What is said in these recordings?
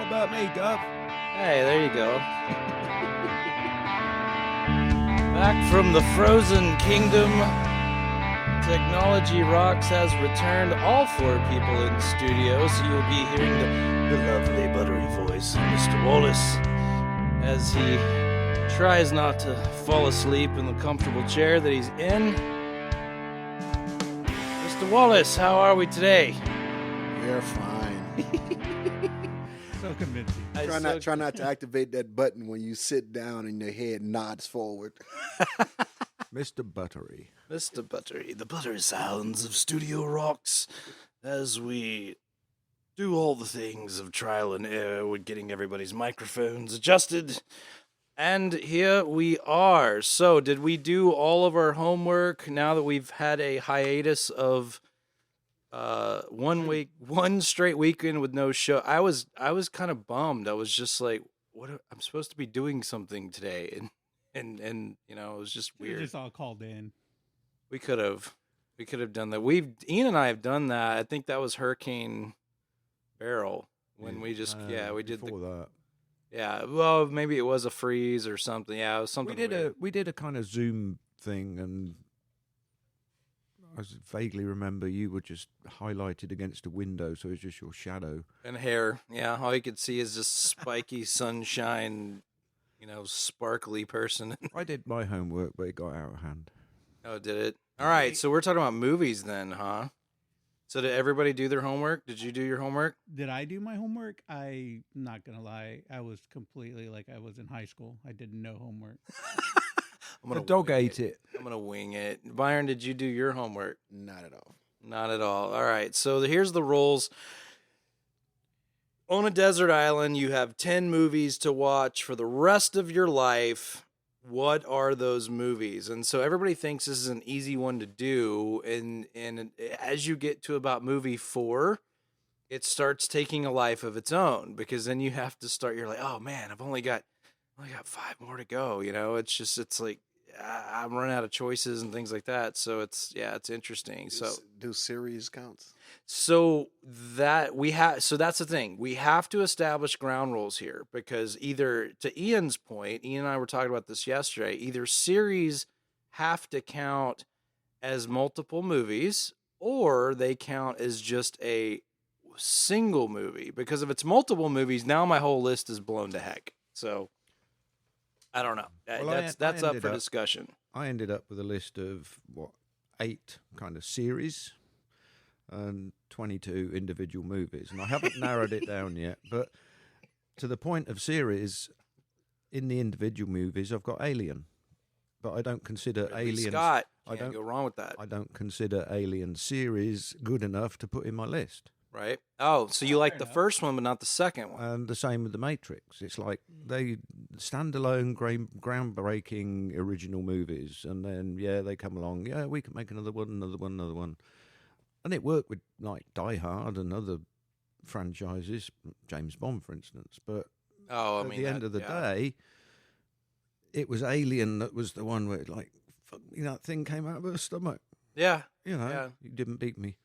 What about me, Guff? Hey, there you go. Back from the Frozen Kingdom, Technology Rocks has returned. All four people in studio, so you'll be hearing the lovely buttery voice of Mr. Wallace as he tries not to fall asleep in the comfortable chair that he's in. Mr. Wallace, how are we today? We're fine. So convincing. Try not to activate that button when you sit down and your head nods forward. Mr. Buttery. Mr. Buttery, the buttery sounds of Studio Rocks as we do all the things of trial and error with getting everybody's microphones adjusted. And here we are. So, did we do all of our homework now that we've had a hiatus of 1 week, one straight weekend with no show? I was kind of bummed. I was just like, I'm supposed to be doing something today, and you know, it was just weird. We just all called in. We could have done that. Ian and I have done that. I think that was Hurricane Barrel when we just we did before that. Yeah, well, maybe it was a freeze or something. Yeah, it was something. We did a kind of Zoom thing, and I vaguely remember you were just highlighted against a window, so it's just your shadow and hair. Yeah, all you could see is this spiky sunshine, sparkly person. I did my homework, but it got out of hand. Oh, did it? All right, so we're talking about movies then, huh? So did everybody do their homework? Did you do your homework? Did I do my homework? I'm not going to lie. I was completely like I was in high school. I did no homework. The dog ate it. I'm going to wing it. Byron, did you do your homework? Not at all. Not at all. All right, so here's the rules. On a desert island, you have 10 movies to watch for the rest of your life. What are those movies? And so everybody thinks this is an easy one to do. And as you get to about movie 4, it starts taking a life of its own, because then you have to start. You're like, oh man, I've only got 5 more to go. It's like I'm running out of choices and things like that. So it's interesting. So do series counts? So that's the thing. We have to establish ground rules here, because either, to Ian's point, Ian and I were talking about this yesterday, either series have to count as multiple movies, or they count as just a single movie. Because if it's multiple movies, now my whole list is blown to heck. So I don't know. Well, that's up for discussion. I ended up with a list of 8 kind of series and 22 individual movies, and I haven't narrowed it down yet. But to the point of series, in the individual movies, I've got Alien, but I don't consider Alien. Scott, can't go wrong with that. I don't consider Alien series good enough to put in my list. Right. Oh, so you like the first one, but not the second one. And the same with The Matrix. It's like they standalone, groundbreaking original movies, and then they come along. Yeah, we can make another one. And it worked with like Die Hard and other franchises, James Bond, for instance. But at the end of the day, it was Alien that was the one where that thing came out of her stomach. Yeah. You didn't beat me.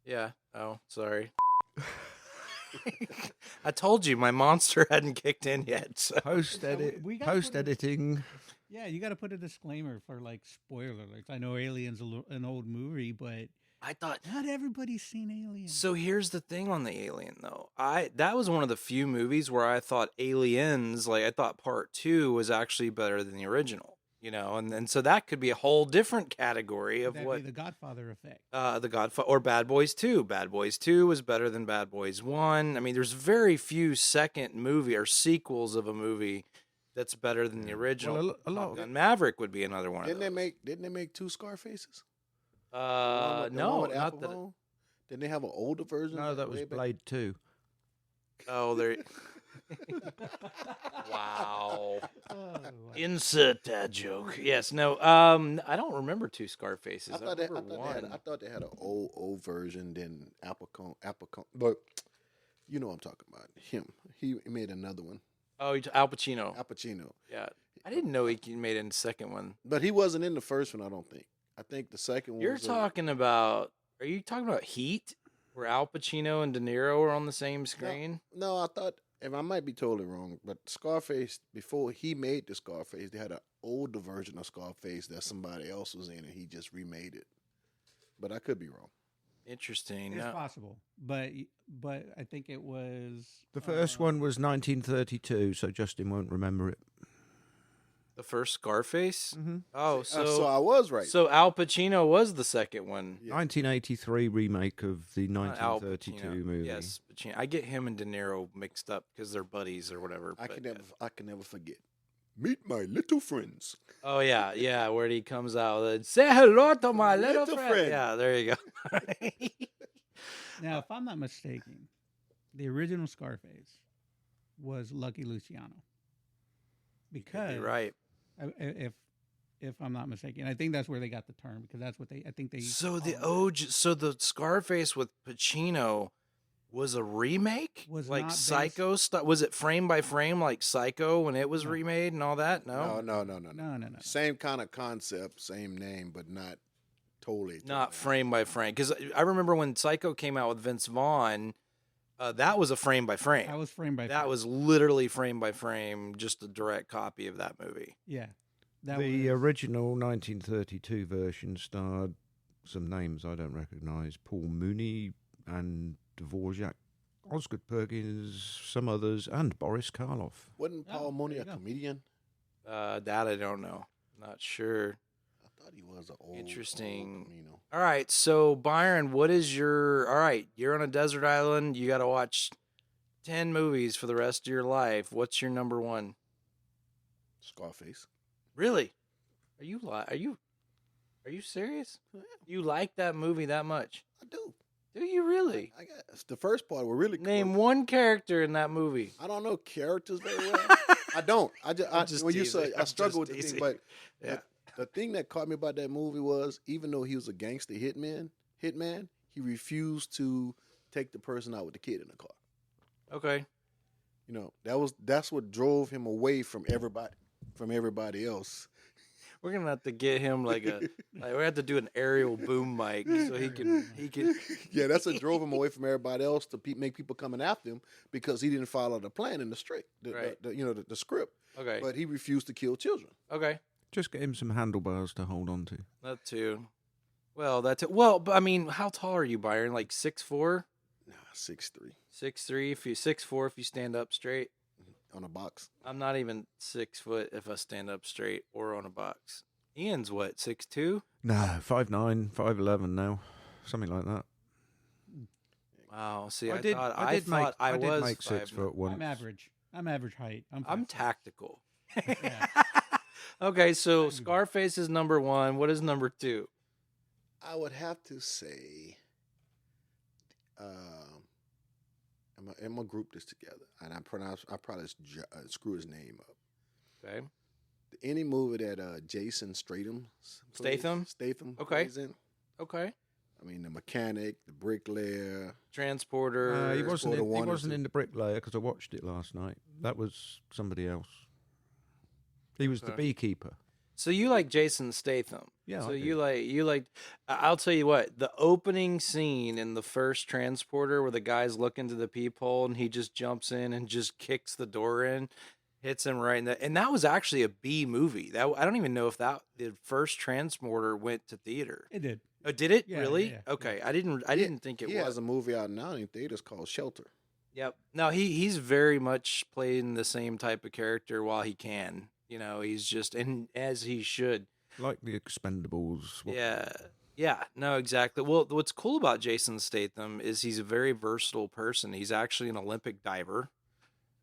Yeah. Oh, sorry. I told you my monster hadn't kicked in yet. So. Post editing. Yeah, you got to put a disclaimer for like spoiler alerts. I know Alien's an old movie, but I thought not everybody's seen Alien. So here's the thing on the Alien, though. That was one of the few movies where I thought Aliens, I thought Part 2 was actually better than the original. And so that could be a whole different category of That'd be the Godfather effect. The Godfather, or Bad Boys 2. Bad Boys 2 was better than Bad Boys 1. I mean, there's very few second movie or sequels of a movie that's better than the original. Well, a lot Top Gun Maverick would be another one. Didn't they make 2 Scarfaces? No, not that. Didn't they have an older version? No, that was Blade 2. Oh, there. Wow. Insert that joke. Yes. No. I don't remember 2 Scarfaces. I thought they had an old version. Then Apicone. But you know what I'm talking about. Him. He made another one. Oh, Al Pacino. Al Pacino. Yeah. I didn't know he made it in the second one. But he wasn't in the first one. I don't think. I think the second one. Are you talking about Heat, where Al Pacino and De Niro are on the same screen? No, I thought and I might be totally wrong, but Scarface, before he made the Scarface, they had an older version of Scarface that somebody else was in, and he just remade it. But I could be wrong. Interesting. It's No. possible, but I think it was The first one was 1932, so Justin won't remember it. The first Scarface? Mm-hmm. Oh, So I was right. So Al Pacino was the second one. Yeah. 1983 remake of the Not Al 1932 Pacino. movie. Yes, Pacino. I get him and De Niro mixed up because they're buddies or whatever. I but, can never forget. Meet my little friends. Oh yeah, where he comes out and say hello to my little friend. Yeah, there you go. now, if I'm not mistaken, the original Scarface was Lucky Luciano. Because You're right. if I'm not mistaken, I think that's where they got the term because that's what I think they. So the called it. so the Scarface with Pacino was a remake, Was like not based- Psycho stuff. Was it frame by frame like Psycho when it was remade and all that? No, No. No. Same kind of concept, same name, but not totally. not frame by frame. Because I remember when Psycho came out with Vince Vaughn, that was a frame by frame. That was frame by That frame. was literally frame by frame, just a direct copy of that movie. Yeah. That The was, original 1932 version starred some names I don't recognise: Paul Mooney and Dvorak, Osgood Perkins, some others, and Boris Karloff. Wasn't Oh, Paul Mooney there a you go. comedian? That I don't know. Not sure. I thought he was an old. Interesting. Old All right, so Byron, what is your? All right, you're on a desert island. You got to watch 10 movies for the rest of your life. What's your number one? Scarface. Really? Are you serious? You like that movie that much? I do. Do you really? I guess the first part were really Name one character in that movie. I don't know characters very well. I don't. I'm just when you teasing. say I I'm struggle just with the teasing. thing, but Yeah. the thing that caught me about that movie was even though he was a gangster hitman, he refused to take the person out with the kid in the car. Okay. You know, that's what drove him away from everybody else. We're gonna have to get him like we have to do an aerial boom mic so he can. Yeah, that's what drove him away from everybody else to make people coming after him because he didn't follow the plan in the script, Right. the script. Okay. But he refused to kill children. Okay. Just get him some handlebars to hold on to. That too. Well, that's it. Well, but I mean, how tall are you, Byron? Like 6'4"? Nah, 6'3" 6'3". If you 6'4", if you stand up straight. on a box. I'm not even 6 foot if I stand up straight or on a box. Ian's what, 6'2"? No, 5'9", 5'11" now, something like that. Wow. See, I I did thought I did was make 6 5'9". foot once. I'm average height. I'm I'm 5'4". tactical. Yeah. Okay, so Scarface is number one. What is number two? I would have to say, I'm gonna group this together, and I probably screw his name up. Okay. Any movie that Jason Statham Okay. plays in. Okay. I mean, the mechanic, the bricklayer. Transporter. He wasn't Transporter in, he one and wasn't two. in the bricklayer because I watched it last night. That was somebody else. He was the Okay. beekeeper. So you like Jason Statham? Yeah, So I you do. like. I'll tell you what. The opening scene in the first Transporter, where the guy's looking to the peephole and he just jumps in and just kicks the door in, hits him right in the. And that was actually a B movie. That I don't even know if the first Transporter went to theater. It did. Oh, did it Yeah, really? yeah. Okay, I didn't think it He was. has a movie out now in theaters called Shelter. Yep. No, he's very much playing the same type of character while he can. You know, he's just and as he should. Like the Expendables. Yeah. No, exactly. Well, what's cool about Jason Statham is he's a very versatile person. He's actually an Olympic diver.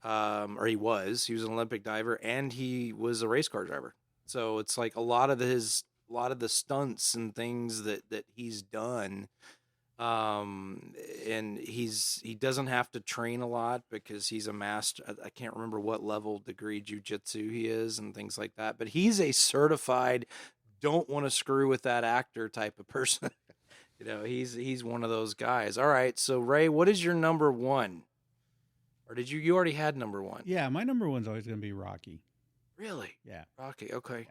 Or he was. He was an Olympic diver and he was a race car driver. So it's like a lot of the stunts and things that he's done. And he doesn't have to train a lot because he's a master. I can't remember what level degree jiu-jitsu he is and things like that, but he's a certified don't want to screw with that actor type of person. You know, he's one of those guys. All right. So Ray, what is your number one? Or did you already had number one? Yeah, my number one's always going to be Rocky. Really? Yeah. Rocky. Okay.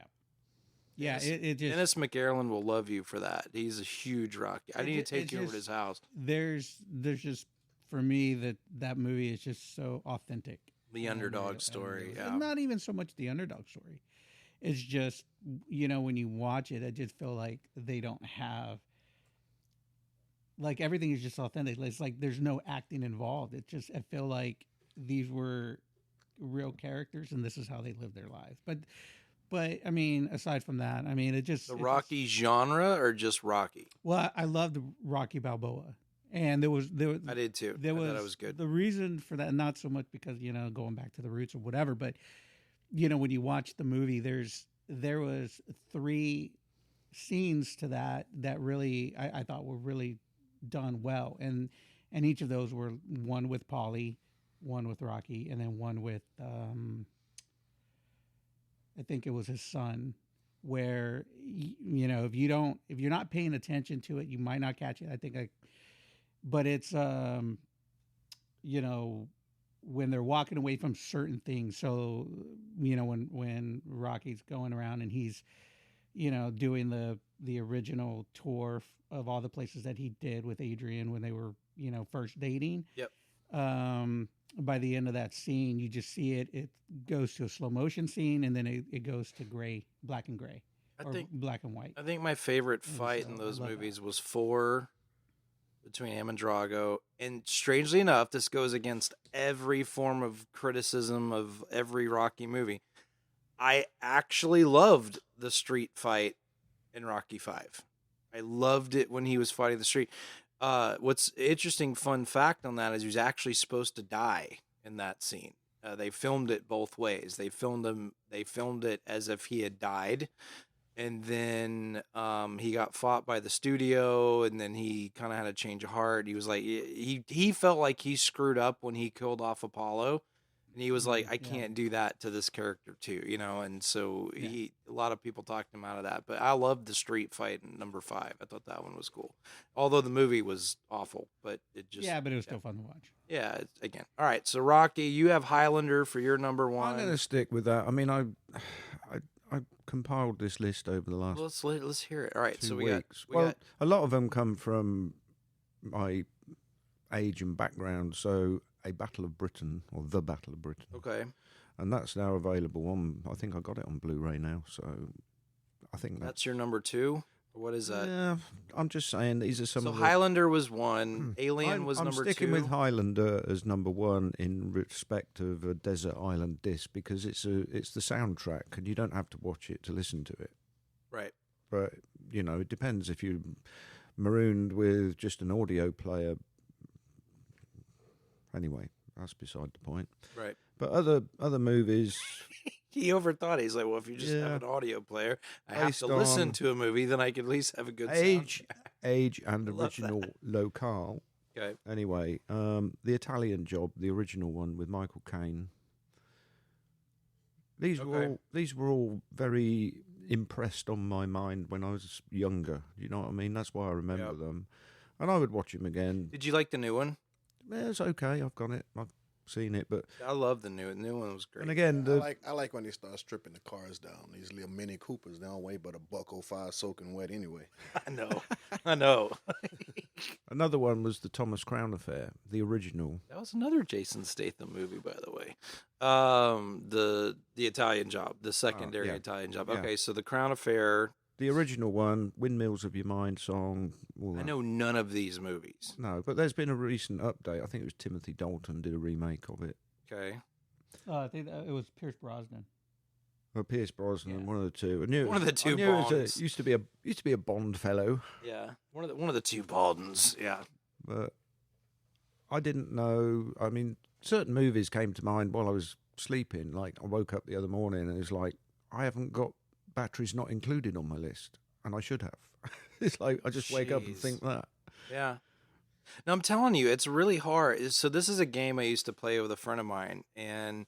Yeah, Dennis- it just Dennis McGarland will love you for that. He's a huge Rocky. I need to take you over to his house. there's just for me, that movie is just so authentic. The underdog story. And Yeah. not even so much the underdog story. It's just, when you watch it, I just feel like they don't have, like, everything is just authentic. It's like there's no acting involved. It's just, I feel like these were real characters and this is how they live their lives. But I mean, aside from that, I mean, The Rocky genre or just Rocky? Well, I loved Rocky Balboa. And there was I did too. I thought it was good. The reason for that, not so much because, going back to the roots or whatever, but when you watch the movie, there was 3 scenes to that really I thought were really done well, and each of those were one with Paulie, one with Rocky, and then one with I think it was his son, where if you're not paying attention to it, you might not catch it. But it's when they're walking away from certain things. So, when Rocky's going around and he's, doing the original tour of all the places that he did with Adrian when they were, first dating. Yep. By the end of that scene, you just see it goes to a slow motion scene, and then it goes to black and gray, black and white. I think my favorite fight in those movies was 4 between him and Drago. And strangely enough, this goes against every form of criticism of every Rocky movie. I actually loved the street fight in Rocky V. I loved it when he was fighting the street. What's interesting fun fact on that is he was actually supposed to die in that scene. They filmed it both ways. They filmed it as if he had died. And then he got fought by the studio, and then he kind of had a change of heart. He was like, he felt like he screwed up when he killed off Apollo, and he was like, I can't do that to this character too, And so a lot of people talked him out of that. But I loved the street fight in number 5. I thought that one was cool, although the movie was awful. But it just but it was still fun to watch. Yeah, again, all right. So Rocky, you have Highlander for your number 1. I'm going to stick with that. I mean, I compiled this list over the last. Let's hear it. All right, 2 so weeks. A lot of them come from my age and background. So, A Battle of Britain, or The Battle of Britain. Okay. And that's now available on. I think I got it on Blu-ray now. So, I think that's your number 2. What is that? Yeah, I'm just saying these are some. So of Highlander was 1. Alien was number 2. I'm sticking with Highlander as number 1 in respect of a desert island disc because it's the soundtrack and you don't have to watch it to listen to it. Right. But it depends if you're marooned with just an audio player. Anyway, that's beside the point. Right. But other movies. He overthought it. He's like, well, if you just have an audio player, I have to listen to a movie, then I can at least have a good soundtrack. Age and original locale. Okay. Anyway, The Italian Job, the original one with Michael Caine. These were all very impressed on my mind when I was younger. You know what I mean? That's why I remember them. And I would watch them again. Did you like the new one? Yeah, it's okay. I've got it. I've seen it, but I love the new one. Was great. And again, I like when they start stripping the cars down. These little Mini Coopers, they don't weigh but $1.05 soaking wet anyway. I know. Another one was the Thomas Crown Affair, the original. That was another Jason Statham movie, by the way. The Italian Job, the secondary Italian Job. Yeah. Okay, so the Crown Affair. The original one, Windmills of Your Mind song. I know none of these movies. No, but there's been a recent update. I think it was Timothy Dalton did a remake of it. Okay. I think it was Pierce Brosnan. Or Pierce Brosnan, one of the two. One of the two Bonds. Used to be a Bond fellow. Yeah, one of the two Bonds. Yeah, but I didn't know. I mean, certain movies came to mind while I was sleeping. Like I woke up the other morning and it was like I haven't got batteries not included on my list, and I should have. It's like I just wake up and think that. Yeah. Now I'm telling you, it's really hard. So this is a game I used to play with a friend of mine, and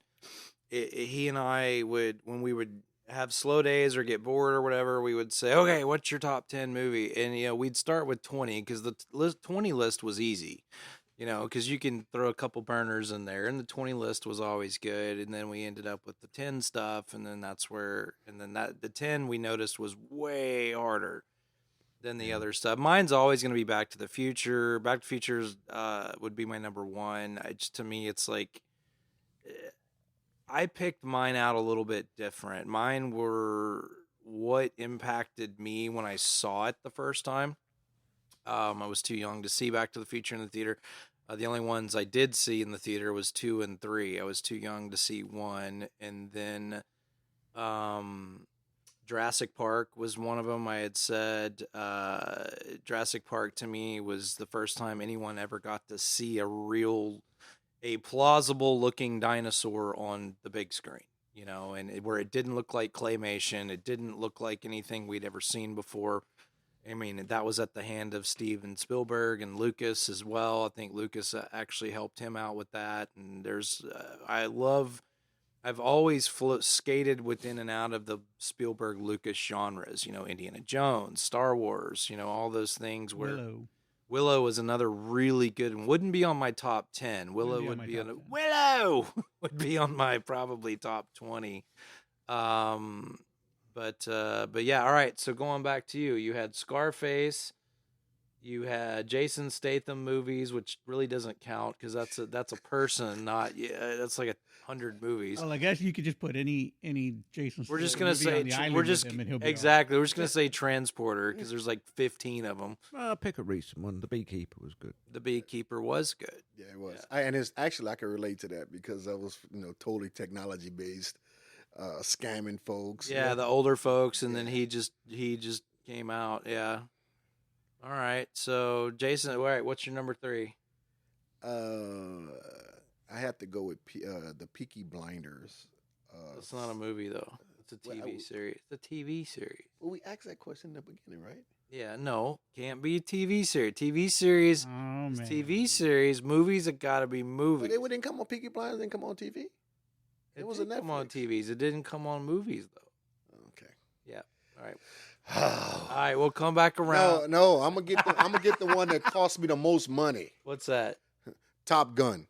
he and I would, when we would have slow days or get bored or whatever, we would say, okay, what's your top 10 movie? And, we'd start with 20 because the 20 list was easy, because you can throw a couple burners in there, and the 20 list was always good. And then we ended up with the 10 stuff. And then the 10 we noticed was way harder. than the other stuff. Mine's always going to be Back to the Future. Back to the Future would be my number one. To me, it's like I picked mine out a little bit different. Mine were what impacted me when I saw it the first time. I was too young to see Back to the Future in the theater. The only ones I did see in the theater was 2 and 3. I was too young to see 1. And then Jurassic Park was one of them. I had said Jurassic Park to me was the first time anyone ever got to see a plausible looking dinosaur on the big screen, you know, and where it didn't look like claymation. It didn't look like anything we'd ever seen before. I mean, that was at the hand of Steven Spielberg and Lucas as well. I think Lucas actually helped him out with that. And I've always skated within and out of the Spielberg Lucas genres, you know, Indiana Jones, Star Wars, you know, all those things where Willow was another really good one. Wouldn't be on my top 10. Willow would be on my probably top 20. But yeah, all right. So going back to you had Scarface, you had Jason Statham movies, which really doesn't count because that's a person, not that's like 100 movies. Well, I guess you could just put any Jason. We're just gonna say exactly. We're just gonna say Transporter because there's like 15 of them. Pick a recent one. The Beekeeper was good. The Beekeeper was good. Yeah, it was. Yeah. And it's actually I can relate to that because I was totally technology based. Scamming folks. Yeah, the older folks, and then he just came out. Yeah. All right. So Jason, all right, what's your number 3? I have to go with the Peaky Blinders. It's not a movie though. It's a TV series. It's a TV series. Well, we asked that question in the beginning, right? Yeah. No, can't be a TV series. TV series. Oh, man. TV series. Movies have got to be movies. But it didn't come on Peaky Blinders. Didn't come on TV. It was come on TVs. It didn't come on movies though. Okay. Yeah. All right. All right. We'll come back around. No. I'm gonna get the one that cost me the most money. What's that? Top Gun.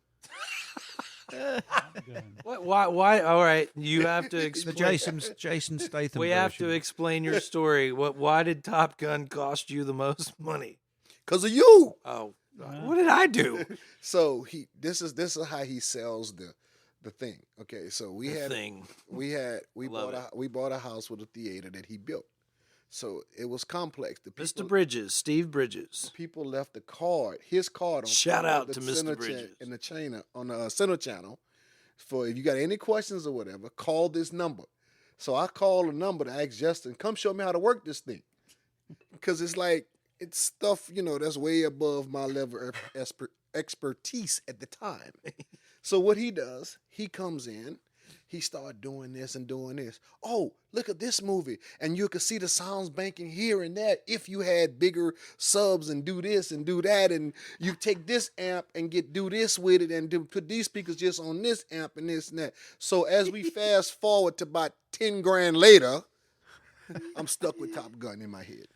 What? Why? All right. You have to explain. The Jason Statham. We have to explain your story. Why did Top Gun cost you the most money? Because of you. Oh. What did I do? So this is how he sells the thing. Okay, so we bought a house with a theater that he built. So it was complex. Mr. Bridges, Steve Bridges. People left his card on. Shout out to Mr. Bridges in the channel on the center channel. For if you got any questions or whatever, call this number. So I called a number to ask Justin, come show me how to work this thing, because it's stuff that's way above my level of expertise at the time. So what he does, he comes in, he started doing this and doing this. Oh, look at this movie. And you could see the sounds banking here and that if you had bigger subs and do this and do that. And you take this amp and do this with it and put these speakers just on this amp and this and that. So as we fast forward to about 10 grand later, I'm stuck with Top Gun in my head.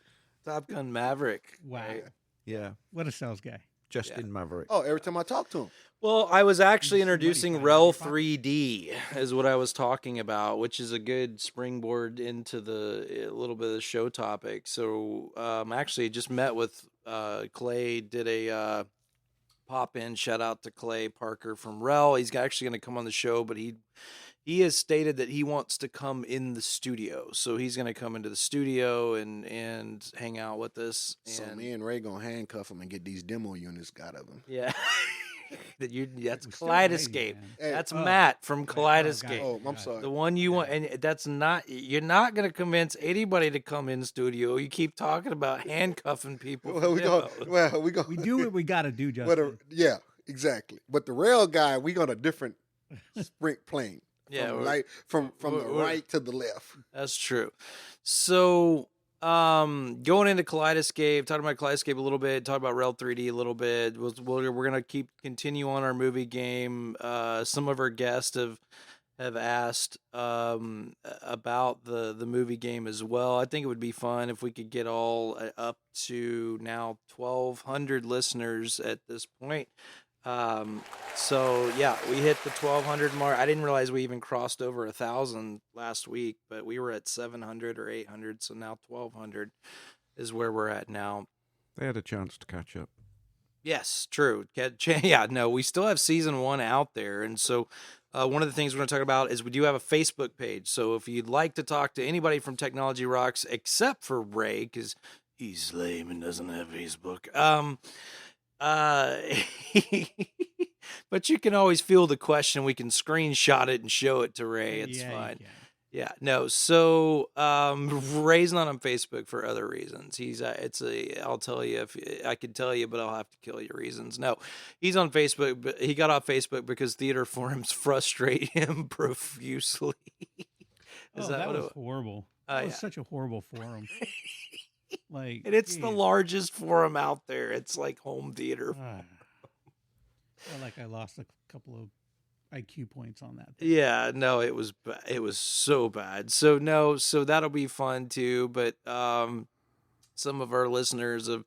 Top Gun Maverick. Wow. Right? Yeah. What a sales guy. Justin Maverick. Oh, every time I talk to him. Well, I was actually introducing REL 3D is what I was talking about, which is a good springboard into a little bit of the show topic. So actually just met with Clay, did a pop-in. Shout out to Clay Parker from REL. He's actually going to come on the show, but he has stated that he wants to come in the studio. So he's going to come into the studio and hang out with us. So me and Ray going to handcuff him and get these demo units out of him. Yeah. That's Kaleidescape. Hey, that's Matt from Kaleidescape. Oh, I'm sorry. The one you want, and you're not going to convince anybody to come in studio. You keep talking about handcuffing people. We do what we got to do, Justin. Yeah, exactly. But the rail guy, we got a different sprint plane. Yeah, from the right to the left. That's true. So, going into Kaleidescape, talking about Kaleidescape a little bit, talking about REL 3D a little bit. We're gonna continue on our movie game. Some of our guests have asked about the movie game as well. I think it would be fun if we could get all up to now 1,200 listeners at this point. So yeah, we hit the 1,200 mark. I didn't realize we even crossed over 1,000 last week, but we were at 700 or 800, so now 1,200. is where we're at now. They had a chance to catch up. Yes, true. Yeah, no, we still have season 1 out there. And so one of the things we're going to talk about is we do have a Facebook page. So if you'd like to talk to anybody from Technology Rocks, except for Ray, because he's lame and doesn't have Facebook, but you can always field the question. We can screenshot it and show it to Ray. It's fine. Yeah, no. So Ray's not on Facebook for other reasons. He's I'll tell you if I could tell you, but I'll have to kill you reasons. No, he's on Facebook, but he got off Facebook because theater forums frustrate him profusely. That was horrible. That was such a horrible forum. Like, and it's the largest forum out there. It's like home theater. I lost a couple of IQ points on that. Yeah, no, it was so bad. So no, so that'll be fun too. But some of our listeners have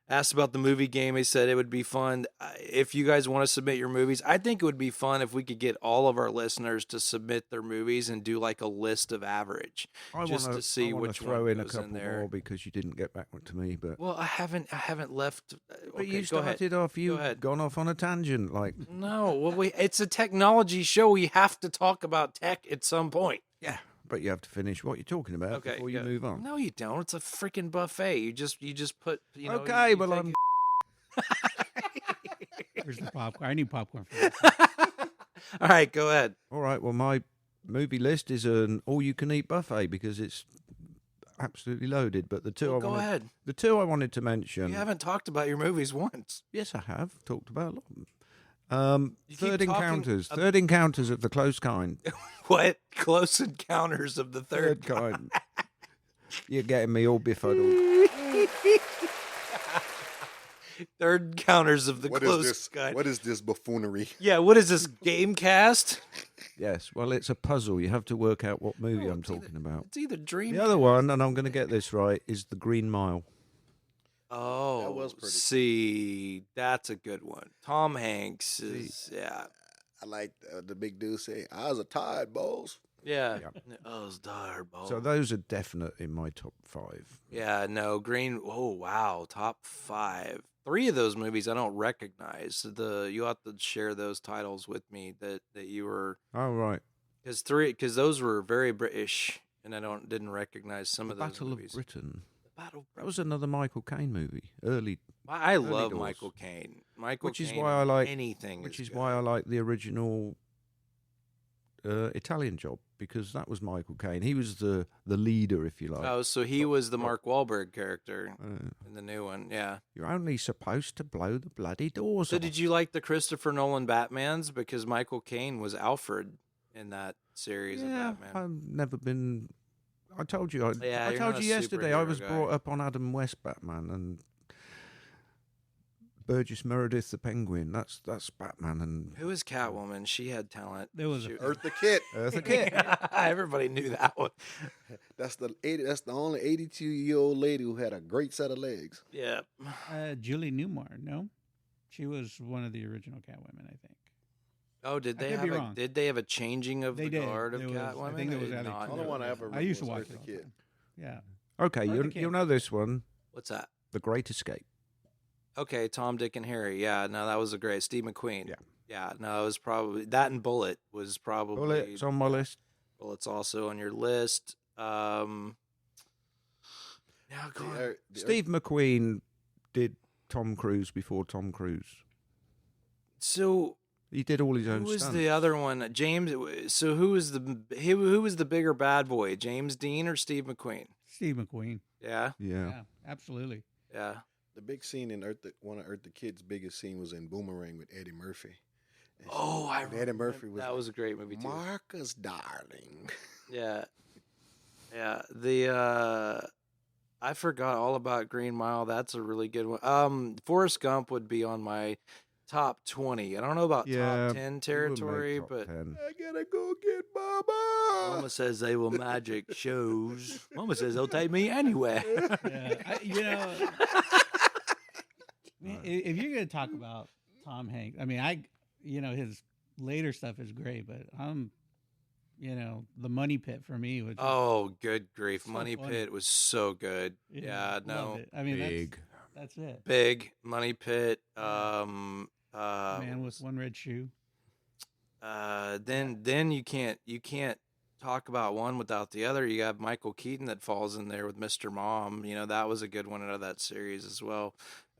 asked about the movie game. They said it would be fun if you guys want to submit your movies. I think it would be fun if we could get all of our listeners to submit their movies and do like a list of average, to see which throw one in a goes couple in there. more because you didn't get back to me. But Well, I haven't left. but Okay, you started off. You've gone off on a tangent. Like No, well, it's a technology show. We have to talk about tech at some point. yeah, but you have to finish what you're talking about before you move on. No, you don't. It's a freaking buffet. You just put. Okay, well I'm. Where's the popcorn? I need popcorn for this. All right, go ahead. All right. Well, my movie list is an all-you-can-eat buffet because it's absolutely loaded. But the two Go ahead. the two I wanted to mention. You haven't talked about your movies once. Yes, I have talked about a lot. You keep Third talking encounters. Third encounters of the close kind. What? Close Encounters of the Third kind. You're getting me all befuddled. Third Encounters of the What is Close this? Kind. What is this buffoonery? Yeah, what is this, Gamecast? Yes. Well, it's a puzzle. You have to work out what movie No, I'm it's either- talking about. It's either Dream. The other one, and I'm going to get this right, is The Green Mile. Oh, That was pretty. see, that's a good one. Tom Hanks is, yeah. I like the big dude say, "I was a tired boss." Yeah. Oh, it's tired, ball. So those are definite in my top 5. Yeah, no, Green. Oh, wow, top 5. 3 of those movies I don't recognize. You have to share those titles with me that you were, Oh, right. because those were very British, and I didn't recognize some The of those Battle movies. of Britain. Battle. That was another Michael Caine movie. I love doors. Michael Caine. Which is Caine why I in like anything. Which is good. why I like the original Italian Job, because that was Michael Caine. He was the leader, if you like. Oh, so he was the Mark Wahlberg character Uh, in the new one. Yeah. you're only supposed to blow the bloody doors So off. did you like the Christopher Nolan Batmans? Because Michael Caine was Alfred in that series of Yeah, Batman. I've never been. I told you. Yeah, I you're told not you a yesterday. I superhero was guy. brought up on Adam West Batman and Burgess Meredith the Penguin. That's Batman and Who is Catwoman? She had talent. There was Shoot. Eartha Kitt. Eartha Kitt. Everybody knew that one. That's the only 82-year-old lady who had a great set of legs. Yeah. Julie Newmar, no? She was one of the original Catwomen, I think. Oh, did they could be have wrong. did they have a changing of They the did. guard of There was- I Catwoman? think there was did at not least The only know one I that. ever I used to was watch it Eartha all the Kitt. time. Yeah. okay. Eartha Kitt. You'll know this one, What's that? The Great Escape. Okay, Tom, Dick, and Harry. Yeah, no, that was a great. Steve McQueen. Yeah. Yeah, no, it was probably that, and Bullet was probably Bullet, it's on my list. Bullet's also on your list. Yeah, go on. Steve McQueen did Tom Cruise before Tom Cruise. So He did all his own who was stunts. the other one? James. So who was the bigger bad boy? James Dean or Steve McQueen? Steve McQueen. Yeah, Yeah. Yeah, absolutely. yeah. The big scene in one of Eartha Kitt's biggest scene was in Boomerang with Eddie Murphy. And Oh, I and Eddie remember. Murphy was That was a great movie too. Marcus, darling. Yeah, yeah. I forgot all about Green Mile. That's a really good one. Forrest Gump would be on my top 20. I don't know about Yeah, top 10 He would make territory, top but 10. I gotta go get Mama. Mama says they will magic shows. Mama says they'll take me anywhere. Yeah, man, if you're going to talk about Tom Hanks, I mean, his later stuff is great, but the Money Pit for me was Oh, good grief. so Money funny. Pit was so good. Yeah, no. loved it. I mean, Big. that's it. Big Money Pit. Man with one red shoe. Then you can't talk about one without the other. You have Michael Keaton that falls in there with Mr. Mom. That was a good one out of that series as well.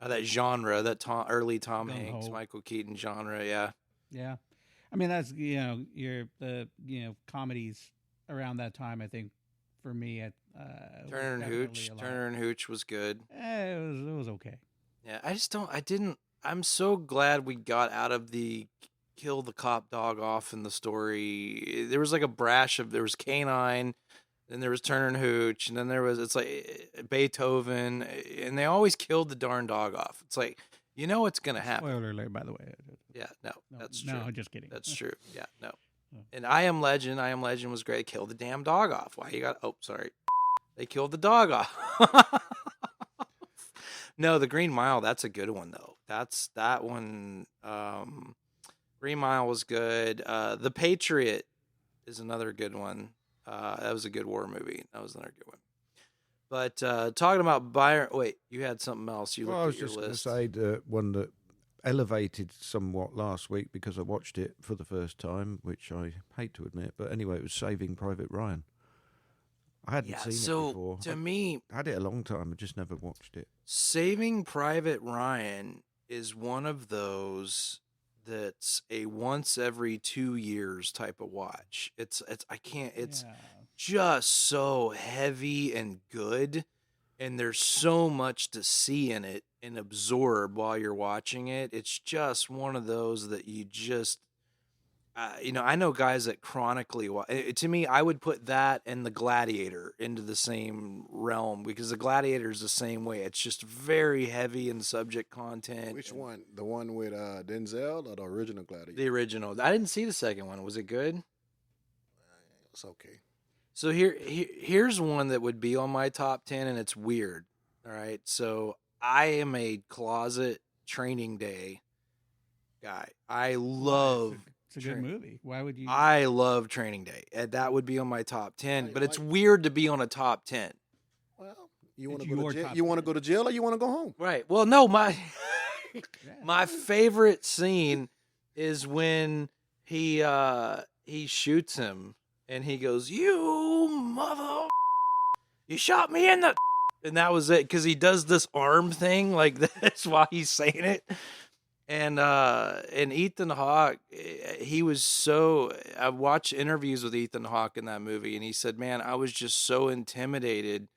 That genre, that early Tom Hanks, Gung-ho. Michael Keaton genre. Yeah. Yeah, I mean that's the comedies around that time. I think for me, Turner and Hooch. Turner and Hooch was good. It was okay. Yeah, I'm so glad we got out of the kill the cop dog off in the story. There was like there was Canine, then there was Turner and Hooch, and then it's like Beethoven, and they always killed the darn dog off. It's like, what's going to happen. Spoiler alert, by the way. Yeah, no, that's true. No, just kidding. That's true. Yeah, no. Oh. And I Am Legend was great. Kill the damn dog off. Why you got, sorry. They killed the dog off. No, the Green Mile, that's a good one though. That one. Green Mile was good. The Patriot is another good one. That was a good war movie. That was another good one. But talking about Byron, wait, you had something else. You looked I was at your just going to list. say the one that elevated somewhat last week because I watched it for the first time, which I hate to admit. But anyway, it was Saving Private Ryan. I hadn't seen it before. To me, I had it a long time. I just never watched it. Saving Private Ryan is one of those that's a once every 2 years type of watch. It's just so heavy and good, and there's so much to see in it and absorb while you're watching it. It's just one of those that you just I know guys that chronically watch. To me, I would put that and The Gladiator into the same realm because The Gladiator is the same way. It's just very heavy in subject content. Which one? The one with Denzel or the original Gladiator? The original. I didn't see the second one. Was it good? It's okay. So here's one that would be on my top 10, and it's weird. All right. So I am a closet Training Day guy. I love. It's a good movie. Why would you? I love Training Day. And that would be on my top 10, but it's weird to be on a top 10. Well, you want It's to go your to jail? top You want to 10. go to jail or you want to go home? Right. Well, no, my Yeah. favorite scene is when he shoots him and he goes, "You mother, you shot me in the," and that was it because he does this arm thing like this while he's saying it. And Ethan Hawke, he was so. I watched interviews with Ethan Hawke in that movie, and he said, "Man, I was just so intimidated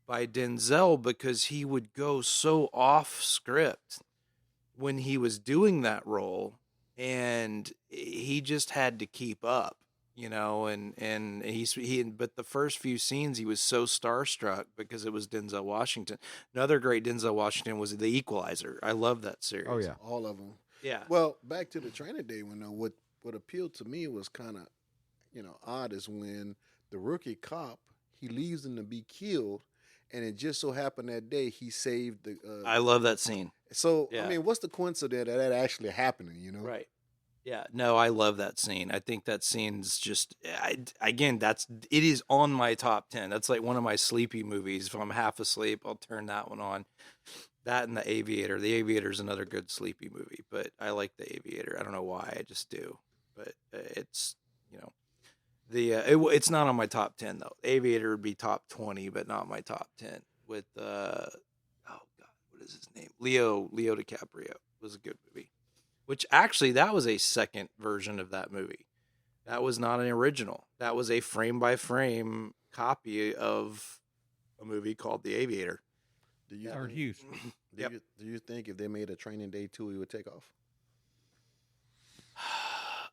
by Denzel because he would go so off script when he was doing that role, and he just had to keep up, And but the first few scenes, he was so starstruck because it was Denzel Washington. Another great Denzel Washington was The Equalizer. I love that series. Oh yeah. All of them. Yeah. Well, back to the Training Day one though. What appealed to me was kind of, odd is when the rookie cop he leaves him to be killed, and it just so happened that day he saved the. I love that scene. So Yeah. I mean, what's the coincidence that actually happening? Right. Yeah, no, I love that scene. I think that scene's just, it is on my top 10. That's like one of my sleepy movies. If I'm half asleep, I'll turn that one on. That and The Aviator. The Aviator is another good sleepy movie, but I like The Aviator. I don't know why, I just do. But it's, it's not on my top 10 though. Aviator would be top 20, but not my top 10. With, oh God, what is his name? Leo DiCaprio. It was a good movie. Which actually, that was a second version of that movie. That was not an original. That was a frame-by-frame copy of a movie called The Aviator. Do you Howard think, Hughes. do you think if they made a Training Day 2, he would take off?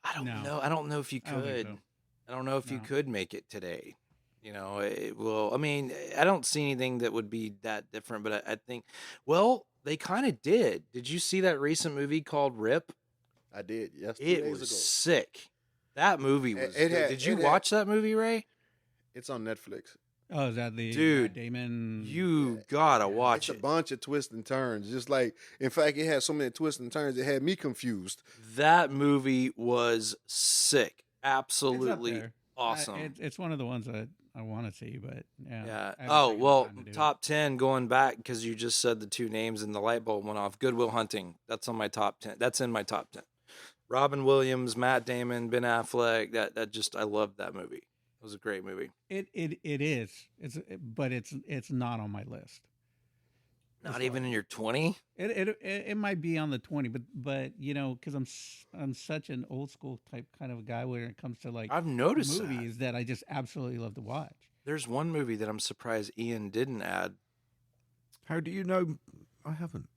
I don't No. know. I don't know if you I don't could. think I don't know if you No. could make it today. It will. I mean, I don't see anything that would be that different, but I think, well, they kind of did. Did you see that recent movie called Rip? I did. Yes, 2 It days was ago. sick. That movie was It good. had- Did you it had- watch that movie, Ray? It's on Netflix. Oh, is that the Dude, Matt Damon? You gotta watch It's a it. bunch of twists and turns. Just like, in fact, it had so many twists and turns, it had me confused. That movie was sick. It's up Absolutely. there. awesome. It's one of the ones that I want to see, but yeah. Yeah. I haven't Oh, taken the well, time to do it. top 10 going back because you just said the two names and the light bulb went off. Good Will Hunting. That's on my top 10. That's in my top 10. Robin Williams, Matt Damon, Ben Affleck. That just, I loved that movie. It was a great movie. It is. But it's not on my list. Not even in your 20? It might be on the 20, but you know, because I'm such an old school type kind of guy when it comes to like I've noticed movies that I just absolutely love to watch. There's one movie that I'm surprised Ian didn't add. How do you know? I haven't.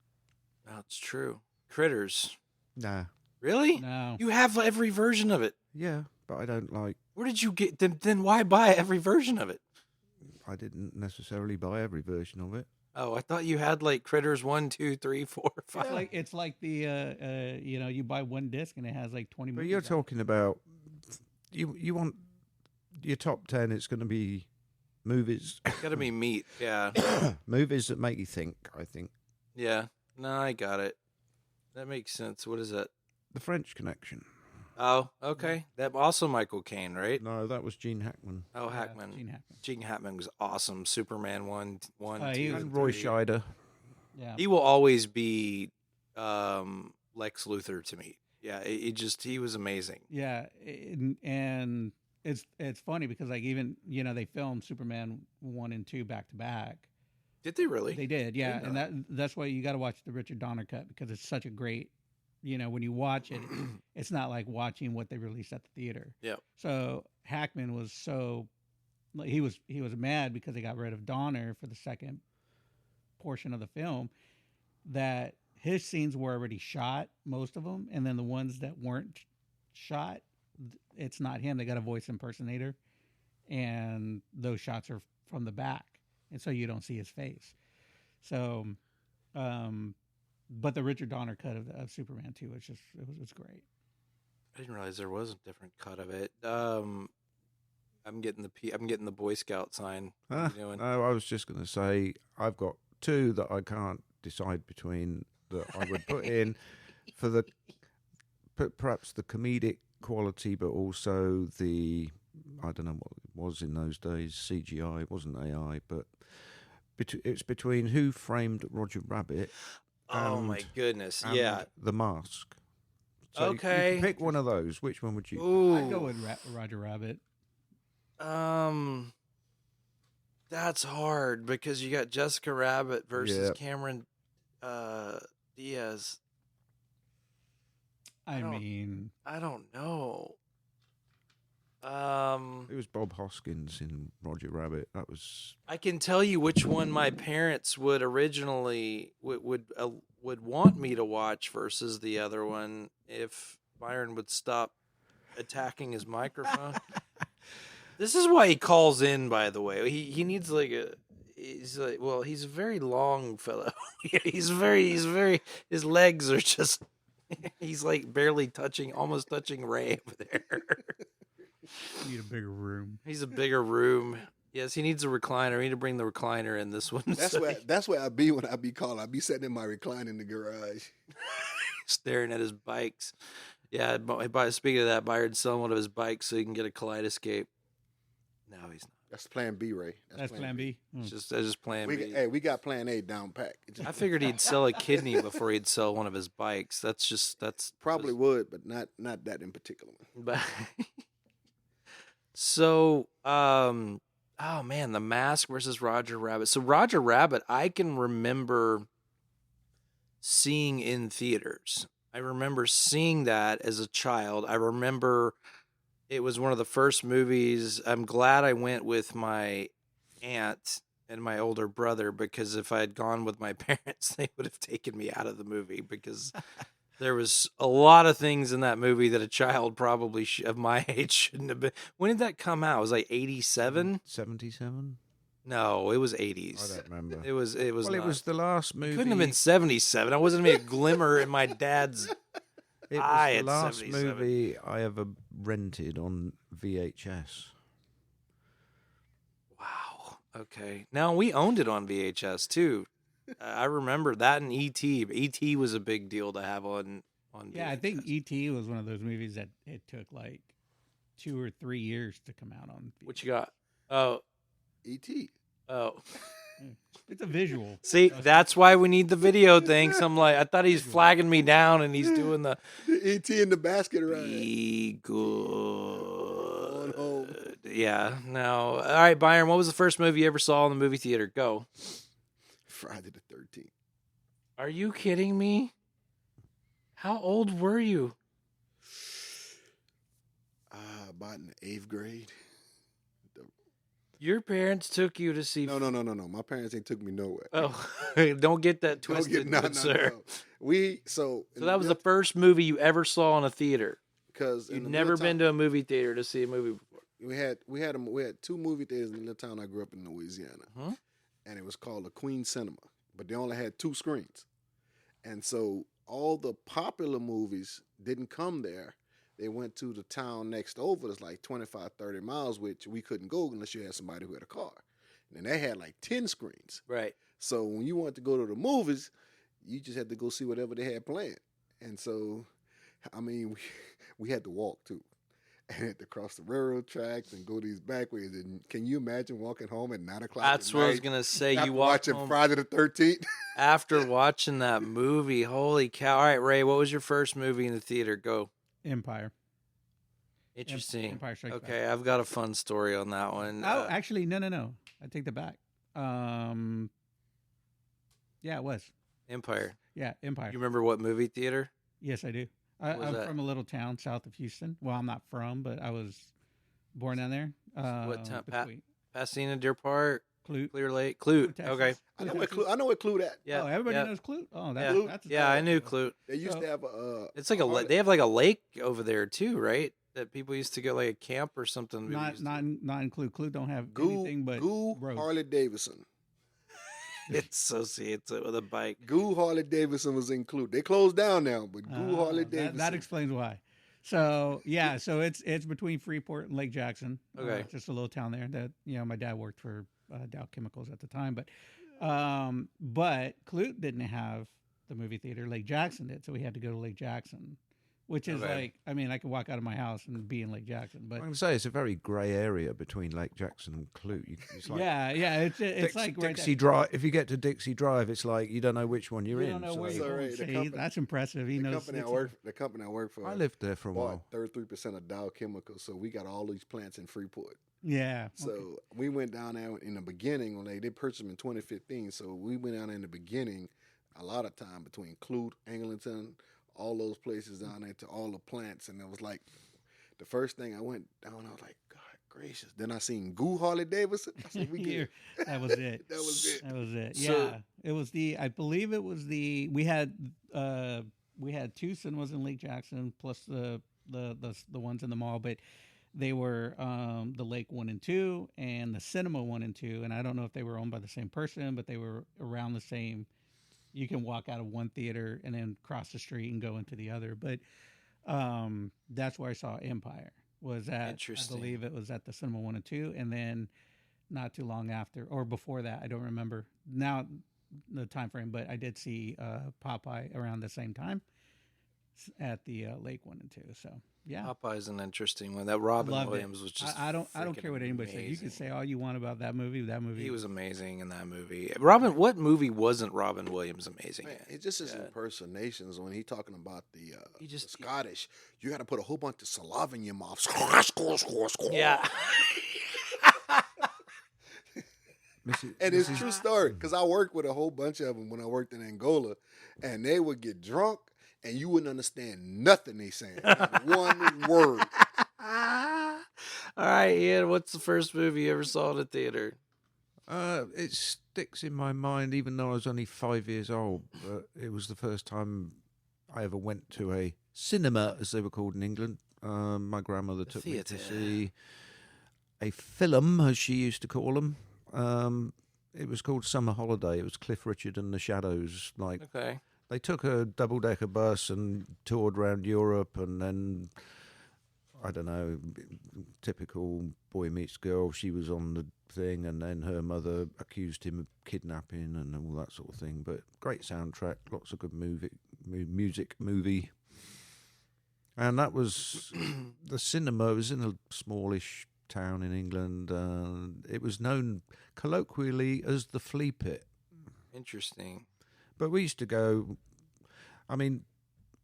That's true. Critters. Nah. Really? No, You have every version of it. Yeah, but I don't like. Where did you get them? Then why buy every version of it? I didn't necessarily buy every version of it. Oh, I thought you had like Critters 1, 2, 3, 4, 5. it's like the you know, you buy one disc and it has like 20 But movies. you're on it. talking about you want your top 10. It's going to be movies, Got to be meat. Yeah. movies that make you think. I think Yeah. No, I got it. That makes sense. What is that? The French Connection. Oh, okay. That also Michael Caine, right? No, that was Gene Hackman Oh, Yeah, Hackman. Gene Hackman. Gene Hackman was awesome. Superman 1, 2, He was- and Roy 3. Scheider. Yeah. He will always be Lex Luthor to me. Yeah, he was amazing. Yeah, and it's funny because like even you know they filmed Superman 1 and 2 back to back. Did they really? They did, yeah, Didn't and that's why you got to watch the Richard Donner cut because it's such a great. You know, when you watch it, it's not like watching what they released at the theater. Yep. So Hackman was so like he was mad because they got rid of Donner for the second portion of the film that his scenes were already shot, most of them, and then the ones that weren't shot, it's not him. They got a voice impersonator, and those shots are from the back, and so you don't see his face. So, but the Richard Donner cut of Superman 2 was just it's great. I didn't realize there was a different cut of it. I'm getting the Boy Scout sign. What are you doing? No, I was just going to say I've got two that I can't decide between that I would put in for the perhaps the comedic quality, but also the I don't know what it was in those days, CGI. It wasn't AI, but it's between Who Framed Roger Rabbit. Oh my goodness! And Yeah. The Mask. So you Okay. can pick one of those. Which one would you? Ooh. I'd go with Roger Rabbit. That's hard because you got Jessica Rabbit versus Yep. Cameron Diaz. I don't- mean, I don't know. It was Bob Hoskins in Roger Rabbit. That was I can tell you which one my parents would originally would want me to watch versus the other one if Byron would stop attacking his microphone. This is why he calls in, by the way. He needs like he's a very long fellow. he's very his legs are just he's like barely almost touching Ray over there. need a bigger room. He's a bigger room. Yes, he needs a recliner. We need to bring the recliner in this one. That's where I be when I be calling. I be sitting in my recliner in the garage. Staring at his bikes. Yeah, speaking of that, Byron's selling one of his bikes so he can get a Kaleidescape. No, he's not. That's Plan B, Ray. That's Plan B. It's just Plan B. We got Plan A down pat. I figured he'd sell a kidney before he'd sell one of his bikes. That's Probably would, but not that in particular. But so, oh man, The Mask versus Roger Rabbit. So Roger Rabbit, I can remember seeing in theaters. I remember seeing that as a child. I remember it was one of the first movies. I'm glad I went with my aunt and my older brother because if I had gone with my parents, they would have taken me out of the movie because there was a lot of things in that movie that a child probably of my age shouldn't have been. When did that come out? It was like 87? 77. No, it was I 80s. don't remember. It was Well, it not. was the last It movie. couldn't have been 77. I wasn't even a glimmer in my dad's. It I was had the last 77. movie I ever rented on VHS. Wow. Okay. Now we owned it on VHS too. I remember that and E.T. E.T. was a big deal to have on. Yeah, I think VHS. E.T. was one of those movies that it took like 2 or 3 years to come out on. What you got? Oh, E.T. oh. It's a visual. See, that's why we need the video thing. So I'm like, I thought he's flagging me down and he's doing the E.T. in the basket ride. be good. On home. Yeah, no. All right, Byron, what was the first movie you ever saw in the movie theater? Go. Friday the 13th. Are you kidding me? How old were you? About in the 8th grade. Your parents took you to see. No. My parents ain't took me nowhere. Oh, don't get that twisted, good sir. No. So that was the first movie you ever saw in a theater. Because you'd never been to a movie theater to see a movie before. We had 2 movie theaters in the town I grew up in Louisiana, and it was called the Queen Cinema, but they only had 2 screens, and so all the popular movies didn't come there. They went to the town next over. It's like 25, 30 miles, which we couldn't go unless you had somebody who had a car. And they had like 10 screens. Right. So when you wanted to go to the movies, you just had to go see whatever they had planned. And so, I mean, we had to walk too. And had to cross the railroad tracks and go these back ways. And can you imagine walking home at 9 o'clock? That's what I was gonna say. You watching home Friday the 13th after watching that movie. Holy cow! All right, Ray, what was your first movie in the theater? Go. Empire. Interesting. Empire Strikes Back. Okay, I've got a fun story on that one. Oh, actually, no. I take that back. Yeah, it was Empire. Yeah, Empire. You remember what movie theater? Yes, I do. I'm from a little town south of Houston. Well, I'm not from, but I was born down there. What town? Pasadena, Deer Park, Clute, Clear Lake, Clute. Texas. Okay. I know what Clute at. Yeah. Oh, everybody knows Clute. Oh, that's I knew Clute. They used to have a. It's like they have like a lake over there too, right? That people used to go like a camp or something. Not in Clute. Clute don't have anything but roads. Harley Davidson. It associates it with a bike. Goo Harley Davidson was in Clute. They closed down now, but Goo Harley Davidson. That explains why. So yeah, so it's between Freeport and Lake Jackson. Okay, it's just a little town there that my dad worked for Dow Chemicals at the time, but Clute didn't have the movie theater. Lake Jackson did, so we had to go to Lake Jackson, which is I could walk out of my house and be in Lake Jackson. But I'm going to say it's a very grey area between Lake Jackson and Clute. It's like it's like Dixie Drive. If you get to Dixie Drive, it's like you don't know which one you're in. Don't know where you're going. That's impressive. The company I work for. I lived there for a while. 33% of Dow Chemicals, so we got all these plants in Freeport. Yeah. So we went down there in the beginning when they purchased them in 2015. So we went down there in the beginning, a lot of time between Clute, Angleton, all those places down there to all the plants. And it was like the first thing I went down, I was like, God gracious. Then I seen Goo Harley Davidson. I said, we get That was it. That was it. That was it. So, it was I believe it was we had 2 cinemas in Lake Jackson plus the ones in the mall, but they were the Lake 1 and 2 and the Cinema 1 and 2. And I don't know if they were owned by the same person, but they were around the same. You can walk out of one theater and then cross the street and go into the other. But that's where I saw Empire. I believe it was at the Cinema 1 and 2. And then not too long after, or before that, I don't remember now the time frame, but I did see Popeye around the same time at the Lake 1 and 2. So yeah, Popeye's an interesting one. That Robin Williams was just. I don't care what anybody says. You can say all you want about that movie. He was amazing in that movie. What movie wasn't Robin Williams amazing in? It's just his impersonations when he's talking about the Scottish. You got to put a whole bunch of saliva in your mouth. Yeah. And it's a true story because I worked with a whole bunch of them when I worked in Angola, and they would get drunk. And you wouldn't understand nothing they saying. Not one word. All right, Ian, what's the first movie you ever saw in the theater? It sticks in my mind, even though I was only 5 years old. But it was the first time I ever went to a cinema, as they were called in England. My grandmother took me to see a film, as she used to call them. It was called Summer Holiday. It was Cliff Richard and the Shadows. Okay. They took a double-decker bus and toured around Europe, and then, I don't know, typical boy meets girl. She was on the thing, and then her mother accused him of kidnapping and all that sort of thing. But great soundtrack, lots of good music, movie. And that was the cinema. It was in a smallish town in England. It was known colloquially as the Flea Pit. Interesting. But we used to go. I mean,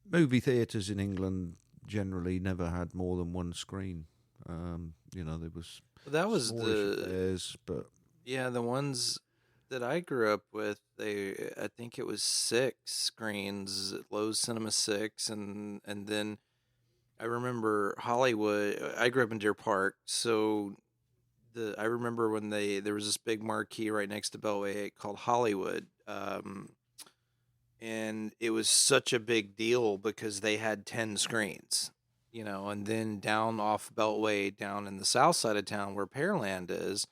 movie theatres in England generally never had more than one screen. There was That was smallish affairs, but the ones that I grew up with. I think it was 6 screens at Lowe's Cinema 6, and then I remember Hollywood. I grew up in Deer Park, so I remember when there was this big marquee right next to Beltway called Hollywood. And it was such a big deal because they had 10 screens, and then down off Beltway, down in the south side of town where Pearland is,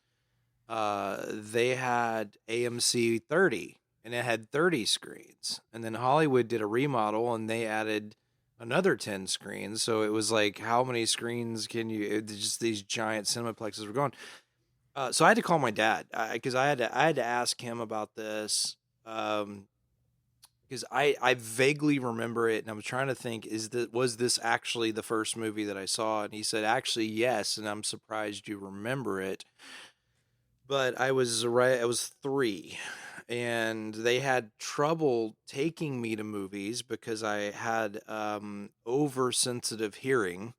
they had AMC 30, and it had 30 screens. And then Hollywood did a remodel, and they added another 10 screens. So it was like, how many screens can you? Just these giant cinemaplexes were going. So I had to call my dad because I had to ask him about this. Because I vaguely remember it, and I was trying to think, was this actually the first movie that I saw? And he said, actually, yes, and I'm surprised you remember it. But I was 3, and they had trouble taking me to movies because I had oversensitive hearing,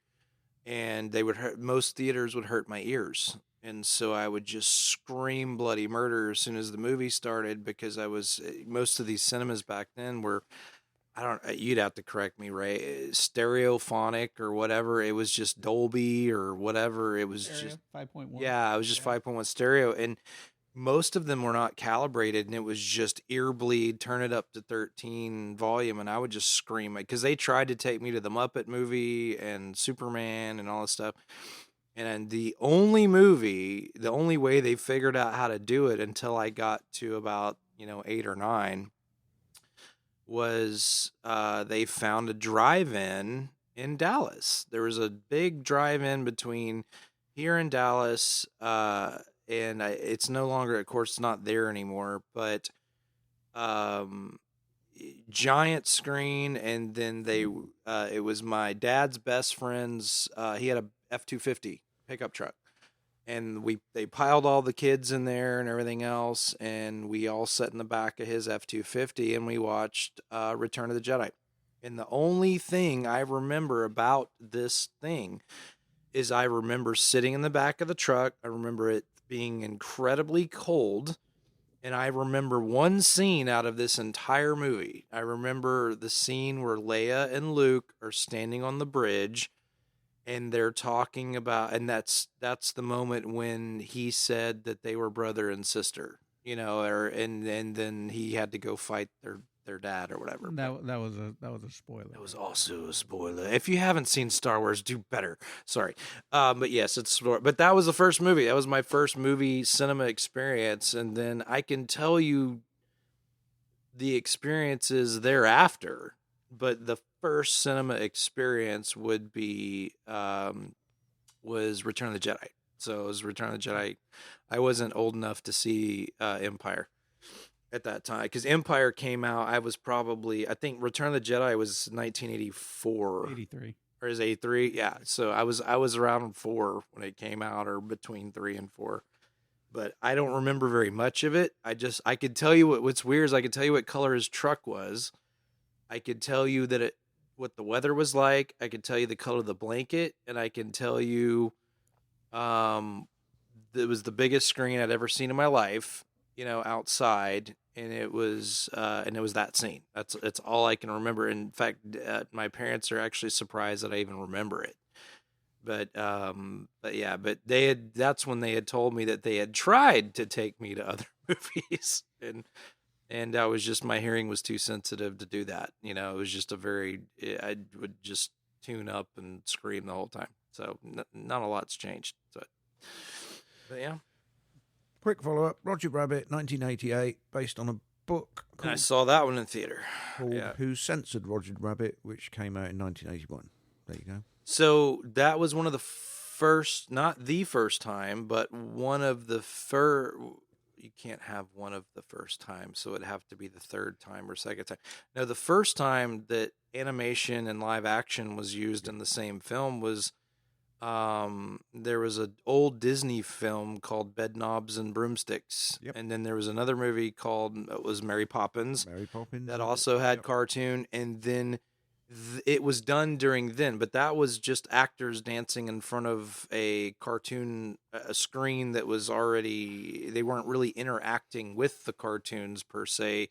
and most theaters would hurt my ears. And so I would just scream bloody murder as soon as the movie started because most of these cinemas back then were, you'd have to correct me, Ray, stereophonic or whatever. It was just Dolby or whatever. It was Stereo, just 5.1. Yeah, it was just 5.1 stereo. And most of them were not calibrated, and it was just ear bleed, turn it up to 13 volume, and I would just scream it because they tried to take me to the Muppet movie and Superman and all this stuff. And the only way they figured out how to do it until I got to about 8 or 9 was they found a drive-in in Dallas. There was a big drive-in between here in Dallas, and it's no longer, of course, it's not there anymore, but giant screen. And then it was my dad's best friend's. He had a F-250 pickup truck, and they piled all the kids in there and everything else, and we all sat in the back of his F-250 and we watched Return of the Jedi. And the only thing I remember about this thing is I remember sitting in the back of the truck. I remember it being incredibly cold, and I remember one scene out of this entire movie. I remember the scene where Leia and Luke are standing on the bridge, and they're talking about, and that's the moment when he said that they were brother and sister, and then he had to go fight their dad or whatever. That was a spoiler. That was also a spoiler. If you haven't seen Star Wars, do better. Sorry, but yes, but that was the first movie. That was my first movie cinema experience, and then I can tell you the experiences thereafter. But the first cinema experience would be was Return of the Jedi. So it was Return of the Jedi. I wasn't old enough to see Empire at that time because Empire came out. I think Return of the Jedi was 1984, 83, or is 83? Yeah. So I was around 4 when it came out, or between 3 and 4. But I don't remember very much of it. I could tell you what's weird is I could tell you what color his truck was. I could tell you what the weather was like. I could tell you the color of the blanket, and I can tell you it was the biggest screen I'd ever seen in my life, outside, and it was that scene. That's all I can remember. In fact, my parents are actually surprised that I even remember it. But that's when they had told me that they had tried to take me to other movies, and I was just, my hearing was too sensitive to do that. It was just I would just tune up and scream the whole time. So not a lot's changed. But yeah. quick follow-up, Roger Rabbit, 1988, based on a book And I called, saw that one in theater. called Yeah. Who Censored Roger Rabbit, which came out in 1981. There you go. So that was one of the first, not the first time, but one of the first. you can't have one of the first time, so it'd have to be the third time or second time. Now, the first time that animation and live action was used in the same film was there was an old Disney film called Bedknobs and Broomsticks, and then there was another movie called Mary Poppins. Mary Poppins that also had cartoon, and then it was done during then, but that was just actors dancing in front of a cartoon, a screen that was already, they weren't really interacting with the cartoons per se.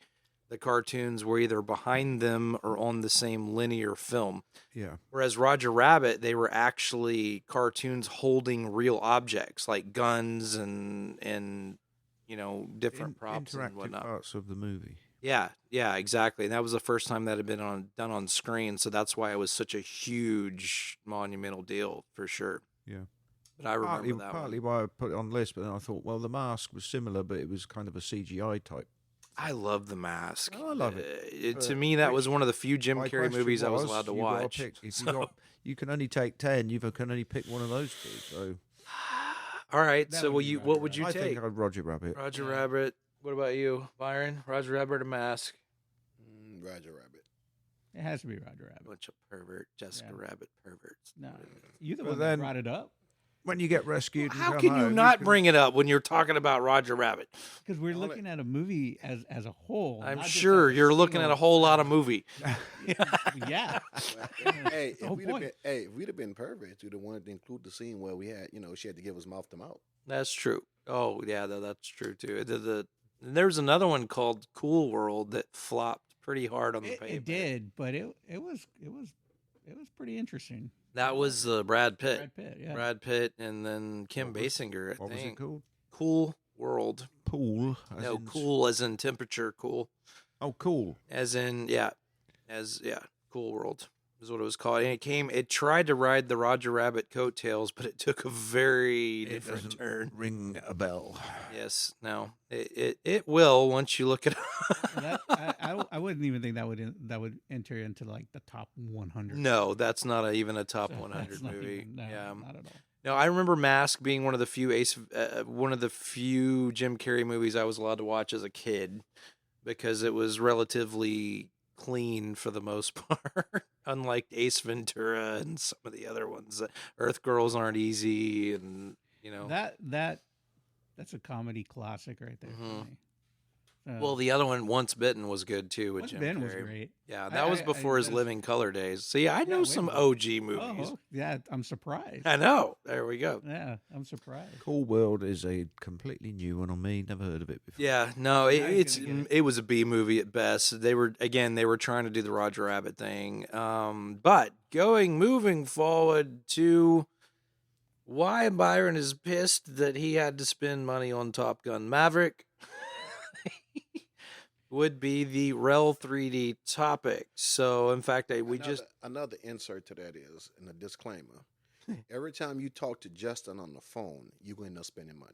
The cartoons were either behind them or on the same linear film. Yeah. Whereas Roger Rabbit, they were actually cartoons holding real objects like guns and different props and interactive whatnot. parts of the movie. Yeah, exactly. And that was the first time that had been done on screen, so that's why it was such a huge monumental deal for sure. Yeah. But I remember that partly one. why I put it on the list, but then I thought, well, The Mask was similar, but it was kind of a CGI type. I love The Mask. I love it. To me, that was one of the few Jim My Carrey question movies I was allowed to you gotta watch. pick- if you can only take 10, you can only pick one of those two. So All right, That so would be what Roger would you I take? think I'd Roger Rabbit. Roger Rabbit. What about you, Byron? Roger Rabbit or Mask? Roger Rabbit. It has to be Roger Rabbit. Bunch of pervert, Jessica Yeah. Rabbit perverts. No, you the But one that then- brought it up When you get rescued, and How come can you home, not can- bring it up when you're talking about Roger Rabbit? because we're Only- looking at a movie as a whole. I'm not just sure as you're looking at a single- whole lot of movie. Yeah. Hey, the whole point. if we'd have been perverts, we'd have wanted to include the scene where we had, she had to give us mouth to mouth. That's true. Oh yeah, that's true too. There's another one called Cool World that flopped pretty hard on the pavement. It did, but it was pretty interesting. That was Brad Pitt. Brad Pitt, yeah. Brad Pitt, and then Kim Basinger. What I was it think. called? Cool World. Pool. No, cool as in temperature. Cool. Oh, cool. As in Cool World is what it was called. And it tried to ride the Roger Rabbit coattails, but it took a very different doesn't turn. Ring a bell. Yes, no, it will once you look it up. I wouldn't even think that would enter into like the top 100. No, that's not even a top So 100 that's not movie. even- no, Yeah. not at all. No, I remember Mask being one of the few Jim Carrey movies I was allowed to watch as a kid because it was relatively clean for the most part, unlike Ace Ventura and some of the other ones. Earth Girls Aren't Easy, and That's a comedy classic right there. For Mhm. me. well, the other one, Once Bitten, was good too with Once Jim Bitten was Carrey. great. Yeah, that was before his that's- Living Color days. See, I know wait some a minute. OG movies. Oh, yeah, I'm surprised. I know. There we go. Yeah, I'm surprised. Cool World is a completely new one on me. Never heard of it before. Yeah, no, Now you're it's gonna get it was a B movie at best. They were trying to do the Roger Rabbit thing. But moving forward to why Byron is pissed that he had to spend money on Top Gun Maverick would be the REL 3D topic. So, in fact, Another insert to that is, and a disclaimer, every time you talk to Justin on the phone, you end up spending money.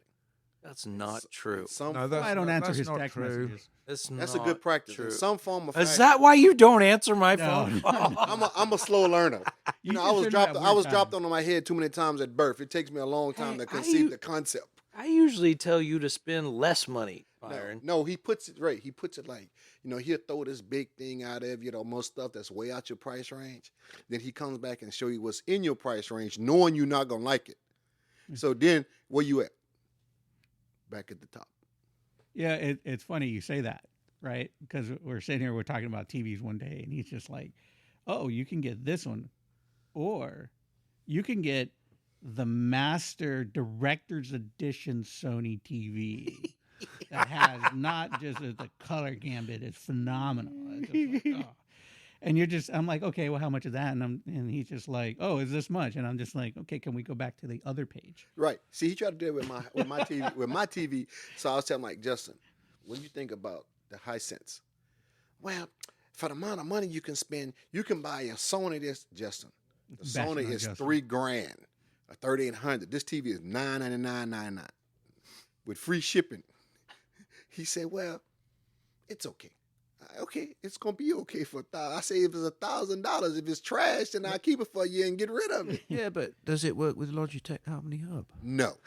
that's not true. Some No, that's I don't not- answer that's his not text true. messages. that's a good practice. True. In some form of Is fashion. that why you don't answer my No, phone no, call? I'm a slow learner. You I just was said dropped. that I was one dropped time. on my head too many times at birth. It takes me a long time Hey, to I conceive u- the concept. I usually tell you to spend less money, Byron. No, he puts it right. He puts it like, he'll throw this big thing out of, most stuff that's way out your price range. Then he comes back and show you what's in your price range, knowing you're not gonna like it. So then, where you at? Back at the top. Yeah, it's funny you say that, right? Because we're sitting here, we're talking about TVs one day, and he's just like, "Oh, you can get this one, or you can get the Master Director's Edition Sony TV that has not just the color gambit; it's phenomenal." It's just like, oh. And I'm like, okay, well, how much is that? And he's just like, oh, is this much? And I'm just like, okay, can we go back to the other page? Right. See, he tried to do it with my TV. With my TV, so I was telling him, like, Justin, what do you think about the Hisense? Well, for the amount of money you can spend, you can buy a Sony. Justin, the Bashing Sony on is Justin. $3,000, a 3,800. This TV is $999.99 with free shipping. He said, well, it's okay. Okay, it's gonna be okay for $1,000. I say if it's $1,000, if it's trash, then I'll keep it for you and get rid of it. Yeah, but does it work with Logitech Harmony Hub? No.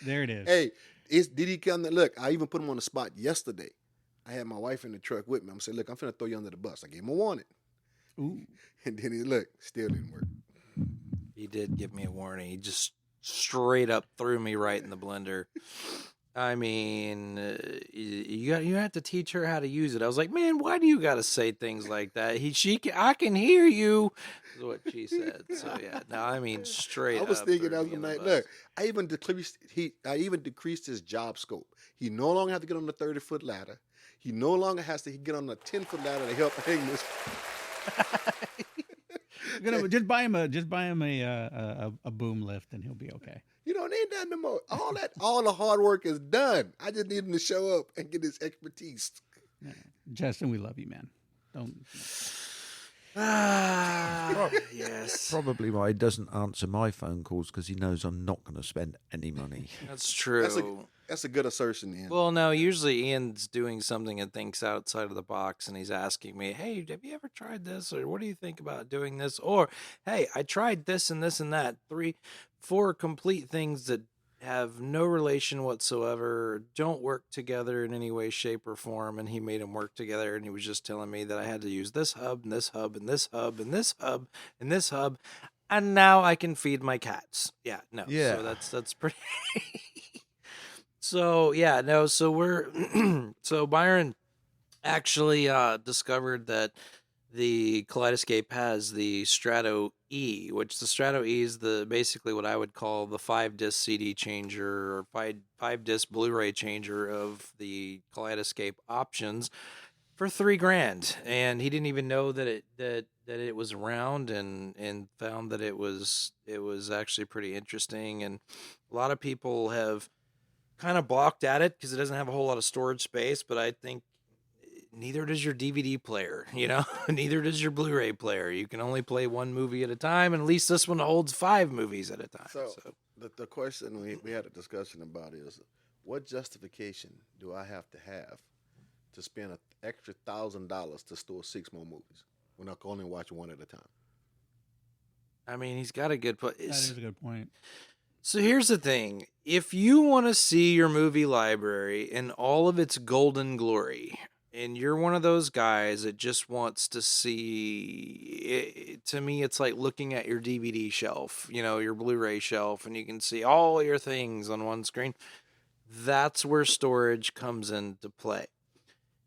There it is. Hey, did he come? Look, I even put him on the spot yesterday. I had my wife in the truck with me. I'm saying, look, I'm finna throw you under the bus. I gave him a warning. Ooh. And then still didn't work. He did give me a warning. He just straight up threw me right in the blender. I mean, you have to teach her how to use it. I was like, man, why do you got to say things like that? I can hear you, is what she said. So yeah, no, I mean straight. I was up thinking, threw I was me in the like, bus. look, I even decreased his job scope. He no longer has to get on the 30-foot ladder. He no longer has to get on the 10-foot ladder to help hang this. Just buy him a boom lift and he'll be okay. You don't need that no more. All the hard work is done. I just need him to show up and get his expertise. Yeah. Justin, we love you, man. Don't. Yes, Probably why he doesn't answer my phone calls, because he knows I'm not going to spend any money. that's true. That's a good assertion, Ian. Well, no, usually Ian's doing something and thinks outside of the box, and he's asking me, hey, have you ever tried this? Or what do you think about doing this? Or, hey, I tried this and this and that. 4 complete things that have no relation whatsoever, don't work together in any way, shape, or form, and he made them work together, and he was just telling me that I had to use this hub, and this hub, and this hub, and this hub, and this hub, and now I can feed my cats. Yeah, no. Yeah. So that's pretty... So yeah, no. So we're so Byron actually discovered that the Kaleidescape has the Strato E, which the Strato E is basically what I would call the 5-disc CD changer or 5-disc Blu-ray changer of the Kaleidescape options for $3,000, and he didn't even know that it was around, and found that it was actually pretty interesting, and a lot of people have kind of balked at it because it doesn't have a whole lot of storage space, but I think neither does your DVD player, neither does your Blu-ray player. You can only play 1 movie at a time, and at least this one holds 5 movies at a time. So the question we had a discussion about is, what justification do I have to spend an extra $1,000 to store 6 more movies when I can only watch 1 at a time? I mean, he's got a good point. That is a good point. So here's the thing. If you want to see your movie library in all of its golden glory, and you're one of those guys that just wants to see, to me, it's like looking at your DVD shelf, your Blu-ray shelf, and you can see all your things on one screen. That's where storage comes into play.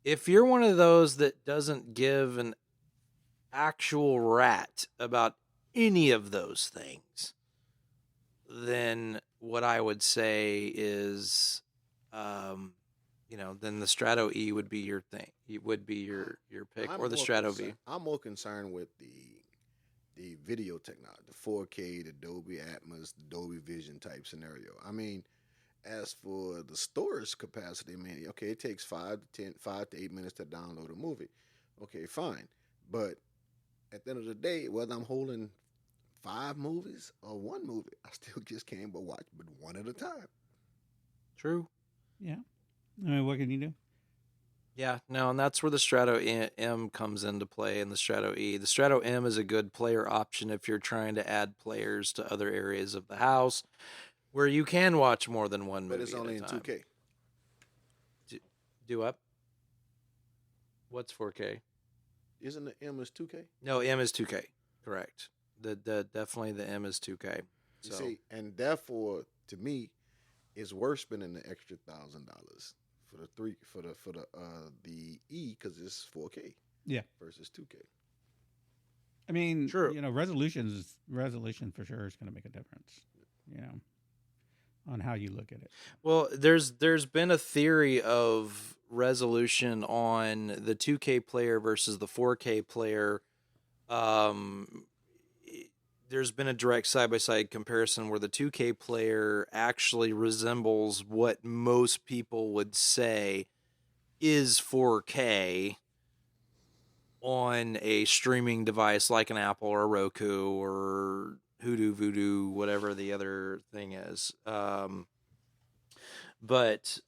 If you're one of those that doesn't give an actual rat about any of those things, then what I would say is, then the Strato E would be your thing. It would be your pick, or the Strato V. I'm more concerned with the video technology, the 4K, the Dolby Atmos, the Dolby Vision type scenario. I mean, as for the storage capacity, man, okay, it takes 5 to 8 minutes to download a movie. Okay, fine. But at the end of the day, whether I'm holding 5 movies or 1 movie, I still just can't but watch but 1 at a time. True. Yeah. I mean, what can you do? Yeah, no, and that's where the Strato M comes into play, and the Strato E. The Strato M is a good player option if you're trying to add players to other areas of the house where you can watch more than 1 movie. But it's only in 2K. Do up? What's 4K? Isn't the M is 2K? No, M is 2K. Correct. Definitely the M is 2K. You see, and therefore, to me, it's worth spending the extra $1,000 for the E, because it's 4K. Yeah. Versus 2K. I mean, True. Resolution for sure is going to make a difference. On how you look at it. Well, there's been a theory of resolution on the 2K player versus the 4K player. There's been a direct side-by-side comparison where the 2K player actually resembles what most people would say is 4K on a streaming device like an Apple or a Roku or Hoodoo, Voodoo, whatever the other thing is. It's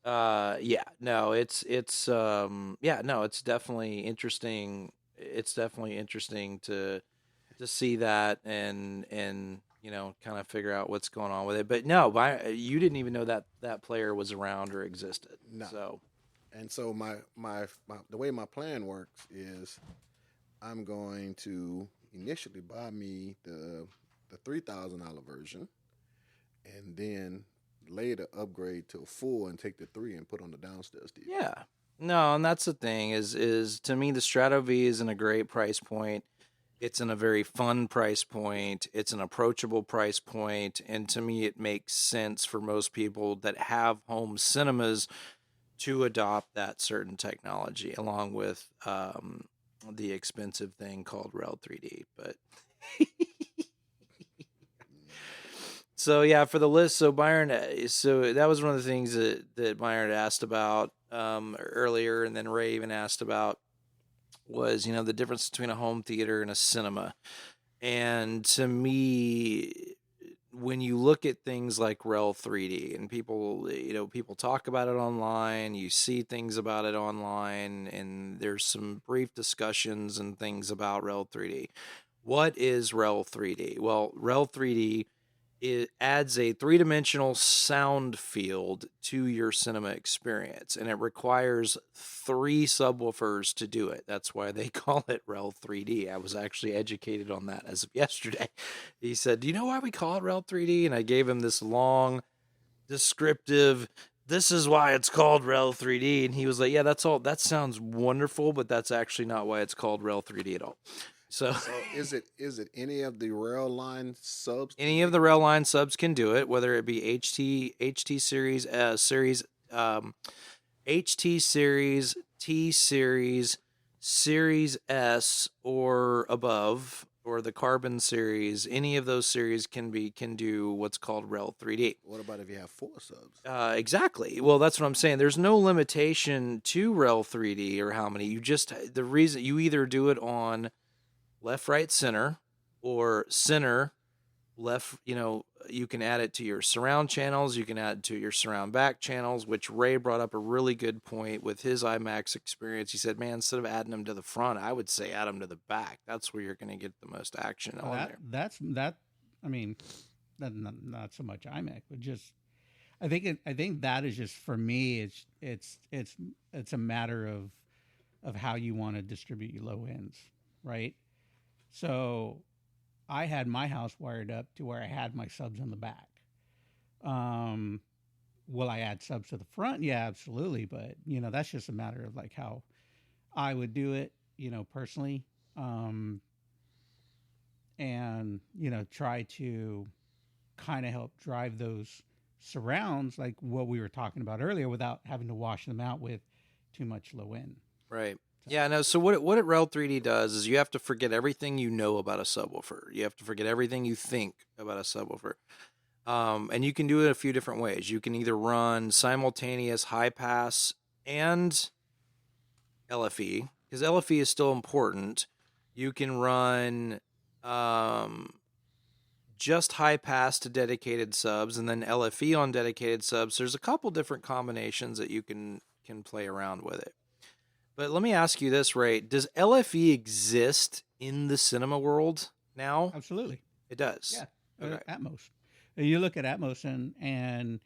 definitely interesting. It's definitely interesting to see that, and kind of figure out what's going on with it. But no, you didn't even know that player was around or existed. No. So, And so my the way my plan works is I'm going to initially buy me the $3,000 version, and then later upgrade to a full and take the 3 and put on the downstairs TV. yeah. No, and that's the thing is to me the Strato V is in a great price point. It's in a very fun price point. It's an approachable price point, and to me it makes sense for most people that have home cinemas to adopt that certain technology along with the expensive thing called REL 3D. But so yeah, for the list, so Byron, so that was one of the things that Byron had asked about earlier, and then Ray even asked about was, the difference between a home theater and a cinema. And to me, when you look at things like REL 3D and people talk about it online, you see things about it online, and there's some brief discussions and things about REL 3D. What is REL 3D? Well, REL 3D, it adds a 3-dimensional sound field to your cinema experience, and it requires 3 subwoofers to do it. That's why they call it REL 3D. I was actually educated on that as of yesterday. He said, "Do you know why we call it REL 3D?" And I gave him this long, descriptive, "This is why it's called REL 3D." And he was like, "Yeah, that's all. That sounds wonderful, but that's actually not why it's called REL 3D at all." So is it any of the rail line subs? Any of the rail line subs can do it, whether it be HT series, HT series, T series, Series S or above, or the Carbon series. Any of those series can do what's called REL 3D. What about if you have 4 subs? Exactly. Well, that's what I'm saying. There's no limitation to REL 3D or how many. The reason you either do it on left, right, center, or center, left. You can add it to your surround channels. You can add it to your surround back channels, which Ray brought up a really good point with his IMAX experience. He said, man, instead of adding them to the front, I would say add them to the back. That's where you're going to get the most action on there. I mean, not so much IMAX, but just, I think that is just, for me, it's a matter of how you want to distribute your low ends, right? So I had my house wired up to where I had my subs in the back. Will I add subs to the front? Yeah, absolutely. But, that's just a matter of like how I would do it, personally. And, try to kind of help drive those surrounds, like what we were talking about earlier, without having to wash them out with too much low end. Right. Yeah, no, so what REL 3D does is you have to forget everything you know about a subwoofer. You have to forget everything you think about a subwoofer. And you can do it a few different ways. You can either run simultaneous high pass and LFE, because LFE is still important. You can run just high pass to dedicated subs and then LFE on dedicated subs. There's a couple different combinations that you can play around with it. But let me ask you this, Ray. Does LFE exist in the cinema world now? Absolutely. It does? Yeah. Okay. Atmos. You look at Atmos and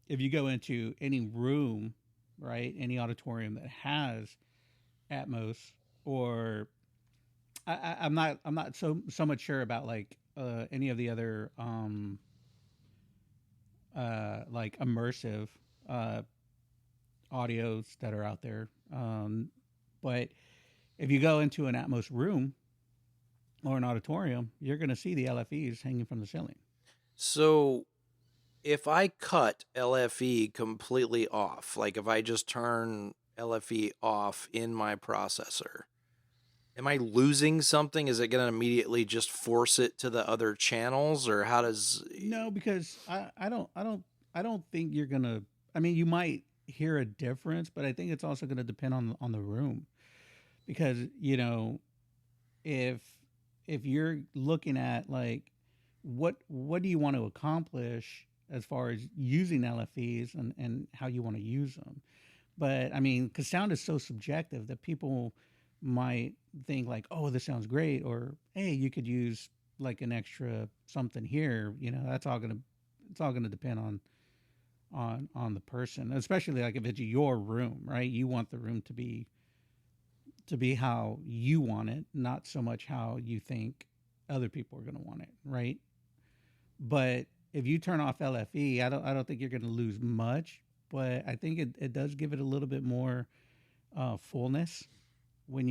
if you go into any room, right, any auditorium that has Atmos, or I'm not so much sure about like any of the other like immersive audios that are out there. But if you go into an Atmos room or an auditorium, you're going to see the LFEs hanging from the ceiling. So if I cut LFE completely off, like if I just turn LFE off in my processor, am I losing something? Is it going to immediately just force it to the other channels, or how does? No, because I don't think you're going to, I mean, you might hear a difference, but I think it's also going to depend on the room, because if you're looking at like what do you want to accomplish as far as using LFEs and how you want to use them. But I mean, because sound is so subjective that people might think like, oh, this sounds great, or hey, you could use like an extra something here, it's all gonna depend on the person, especially like if it's your room, right? You want the room to be how you want it, not so much how you think other people are going to want it, right? But if you turn off LFE, I don't think you're going to lose much, but I think it does give it a little bit more fullness when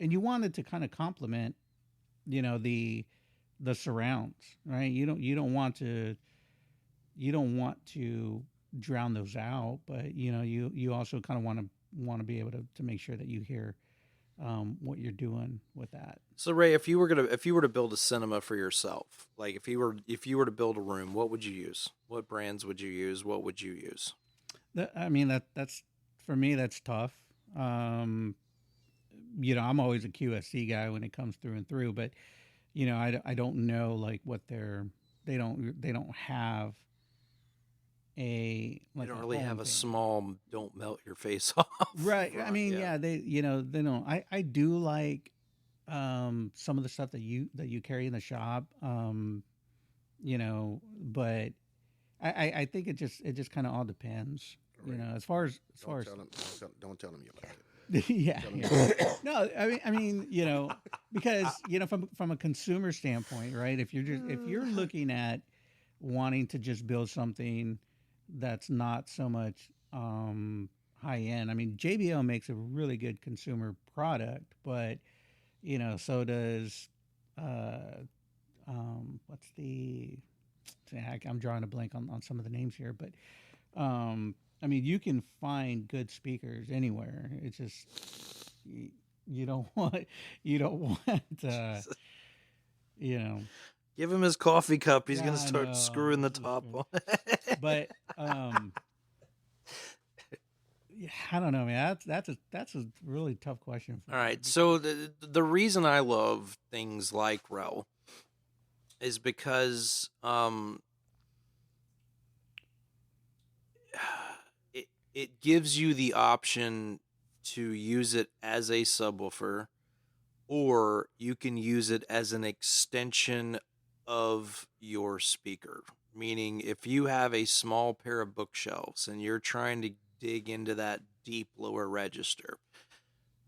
and you want it to kind of complement, the surrounds, right? You don't want to drown those out, but you also kind of want to be able to make sure that you hear what you're doing with that. So Ray, if you were to build a cinema for yourself, like if you were to build a room, what would you use? What brands would you use? What would you use? That's for me. That's tough. I'm always a QSC guy when it comes through and through, but I don't know like what they don't have they don't really have a small don't melt your face off, right? I mean, yeah, they don't. I do like some of the stuff that you carry in the shop, but I think it just kind of all depends, Right. as far as Don't tell them you like it. yeah. No, I mean, because from a consumer standpoint, right? If you're looking at wanting to just build something that's not so much high end. I mean, JBL makes a really good consumer product, but so does what's the? I'm drawing a blank on some of the names here, but I mean, you can find good speakers anywhere. It's just you don't want Give him his coffee cup. He's going to start screwing the top on. But I don't know, man. That's a really tough question. All right. So the reason I love things like REL is because it gives you the option to use it as a subwoofer, or you can use it as an extension of your speaker. Meaning, if you have a small pair of bookshelves and you're trying to dig into that deep lower register,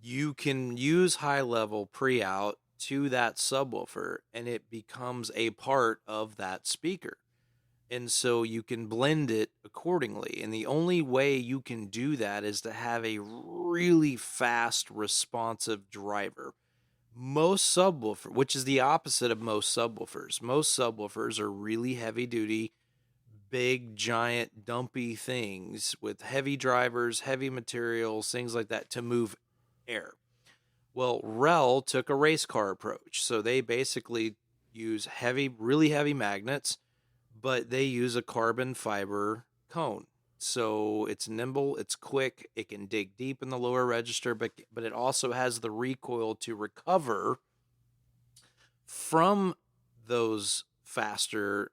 you can use high-level pre-out to that subwoofer, and it becomes a part of that speaker. And so you can blend it accordingly. And the only way you can do that is to have a really fast, responsive driver. Most subwoofer, which is the opposite of most subwoofers are really heavy duty, big, giant, dumpy things with heavy drivers, heavy materials, things like that to move air. Well, REL took a race car approach. So they basically use really heavy magnets, but they use a carbon fiber cone. So it's nimble, it's quick, it can dig deep in the lower register, but it also has the recoil to recover from those the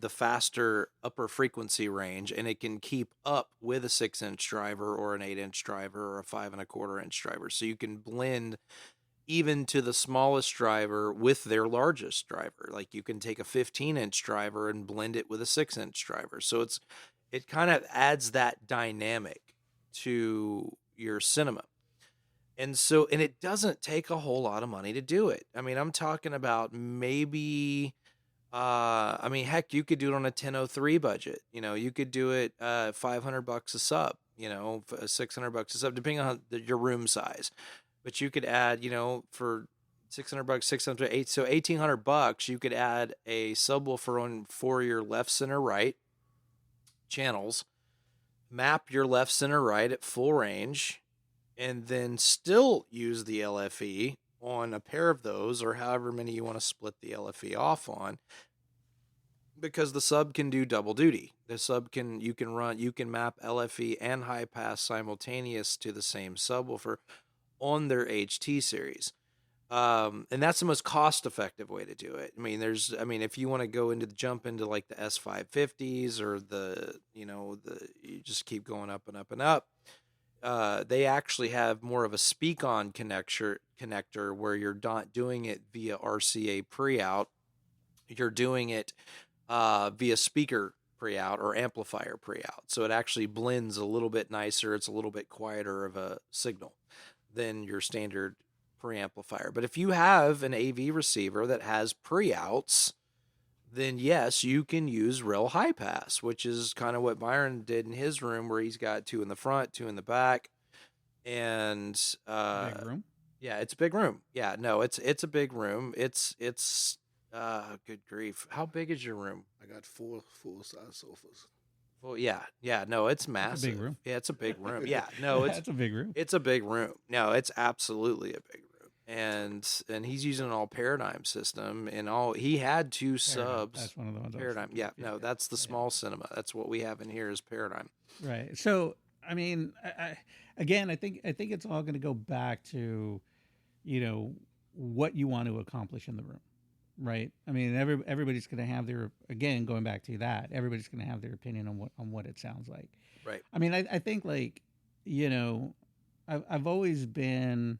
faster upper frequency range, and it can keep up with a 6-inch driver or an 8-inch driver or a 5 1/4-inch driver. So you can blend even to the smallest driver with their largest driver. Like you can take a 15-inch driver and blend it with a 6-inch driver. So it kind of adds that dynamic to your cinema. And it doesn't take a whole lot of money to do it. I mean, I'm talking about maybe, heck, you could do it on a 1003 budget. You could do it $500 a sub, $600 a sub, depending on your room size. But you could add, for $600, 600, $800, so $1,800, you could add a subwoofer for your left, center, right channels, map your left, center, right at full range, and then still use the LFE on a pair of those, or however many you want to split the LFE off on, because the sub can do double duty. The sub you can map LFE and high pass simultaneous to the same subwoofer on their HT series. And that's the most cost-effective way to do it. If you want to jump into like the S550s or you just keep going up and up and up. they actually have more of a speak-on connector where you're not doing it via RCA pre-out. You're doing it via speaker pre-out or amplifier pre-out. So it actually blends a little bit nicer. It's a little bit quieter of a signal than your standard preamplifier. But if you have an AV receiver that has pre-outs, then yes, you can use REL high pass, which is kind of what Byron did in his room, where he's got 2 in the front, 2 in the back, and Big room. yeah, it's a big room. Yeah, no, it's a big room. It's good grief. How big is your room? I got 4 full-size sofas. Well, yeah, no, it's massive. big room. Yeah, it's a big room. Yeah, no, it's That's a big room. It's a big room. No, it's absolutely a big room. And he's using an all paradigm system, and he had 2 subs. That's one of the ones. Paradigm. Yeah, no, that's the small cinema. That's what we have in here is paradigm. Right. So, I mean, again, I think it's all going to go back to, what you want to accomplish in the room, right? I mean, everybody's going to have their, again, going back to that, everybody's going to have their opinion on what it sounds like. Right. I mean, I think I've always been,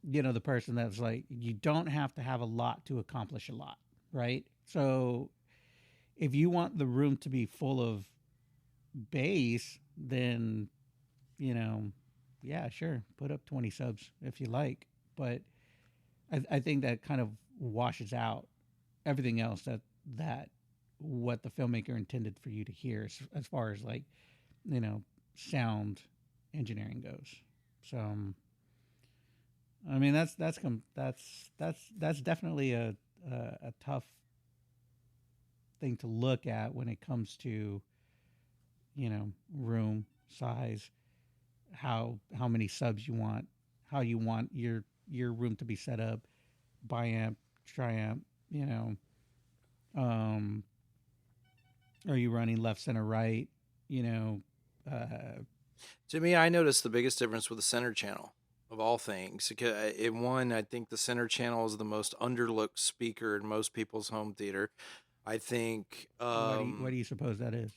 the person that's like, you don't have to have a lot to accomplish a lot, right? So if you want the room to be full of bass, then, yeah, sure, put up 20 subs if you like. But I think that kind of washes out everything else that what the filmmaker intended for you to hear as far as like, sound engineering goes. So, I mean, that's definitely a tough thing to look at when it comes to, room size, how many subs you want, how you want your room to be set up, biamp, triamp, are you running left, center, right, To me, I noticed the biggest difference with the center channel of all things. In one, I think the center channel is the most underlooked speaker in most people's home theater. I think. What do you suppose that is?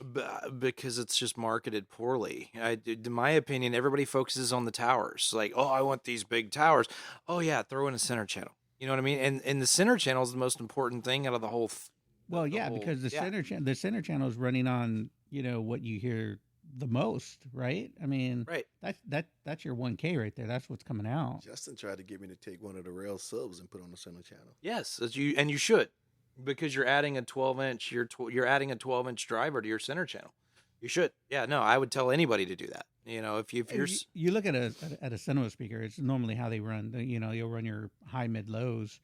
Because it's just marketed poorly. In my opinion, everybody focuses on the towers. Like, oh, I want these big towers. Oh yeah, throw in a center channel. You know what I mean? And the center channel is the most important thing out of the whole. Because the center channel is running on what you hear the most, right? I mean, right. That's your 1K right there. That's what's coming out. Justin tried to get me to take one of the REL subs and put on the center channel. Yes, you should, because you're adding a 12-inch. You're adding a 12-inch driver to your center channel. You should. Yeah, no, I would tell anybody to do that. If you're you look at a cinema speaker, it's normally how they run. You'll run your high, mid, lows,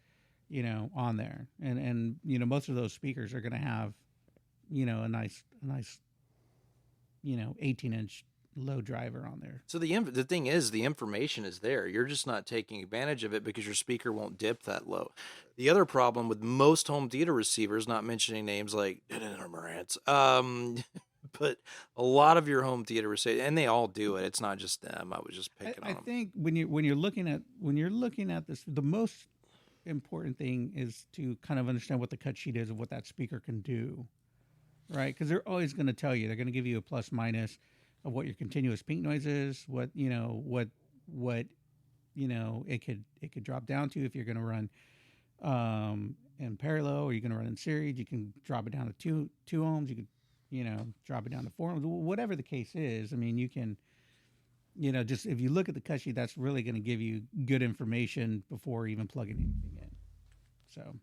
on there, and most of those speakers are going to have, a nice 18-inch low driver on there. So the thing is, the information is there. You're just not taking advantage of it because your speaker won't dip that low. The other problem with most home theater receivers, not mentioning names like Marantz, but a lot of your home theater receivers, and they all do it. It's not just them. I was just picking on them. I think when you're looking at this, the most important thing is to kind of understand what the cut sheet is of what that speaker can do. Right, because they're always going to tell you. They're going to give you a plus minus of what your continuous pink noise is, what it could drop down to if you're going to run in parallel, or you're going to run in series. You can drop it down to 2 ohms. You could drop it down to 4 ohms. Whatever the case is, I mean, you can just if you look at the cut sheet, that's really going to give you good information before even plugging anything in. So.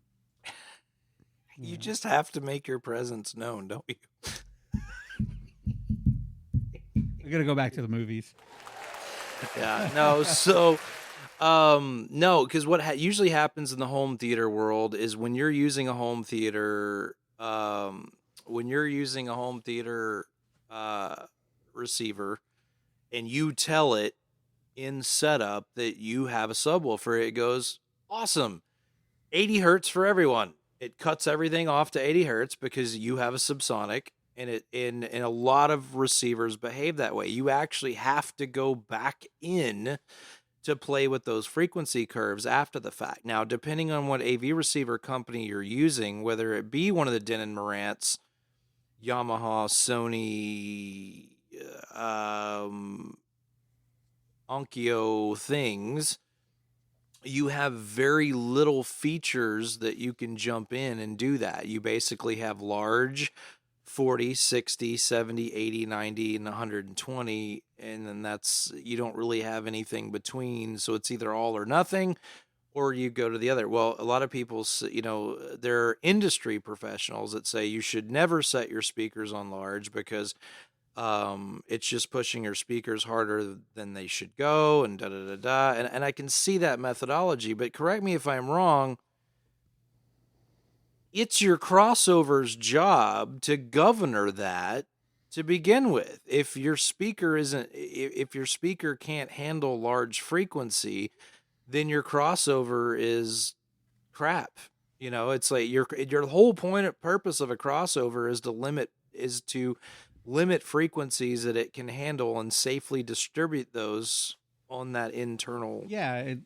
You just have to make your presence known, don't you? We're gonna go back to the movies. Yeah, no. So, no, because what usually happens in the home theater world is when you're using a home theater, receiver, and you tell it in setup that you have a subwoofer, it goes awesome, 80 hertz for everyone. It cuts everything off to 80 hertz because you have a subsonic, and a lot of receivers behave that way. You actually have to go back in to play with those frequency curves after the fact. Now, depending on what AV receiver company you're using, whether it be one of the Denon Marantz, Yamaha, Sony, Onkyo things, you have very little features that you can jump in and do that. You basically have large 40, 60, 70, 80, 90, and 120, and then you don't really have anything between, so it's either all or nothing, or you go to the other. Well, a lot of people, there are industry professionals that say you should never set your speakers on large because it's just pushing your speakers harder than they should go, and da-da-da-da. And I can see that methodology, but correct me if I'm wrong, it's your crossover's job to governor that to begin with. If your speaker can't handle large frequency, then your crossover is crap. It's like your whole purpose of a crossover is to limit frequencies that it can handle and safely distribute those on that internal. Yeah, and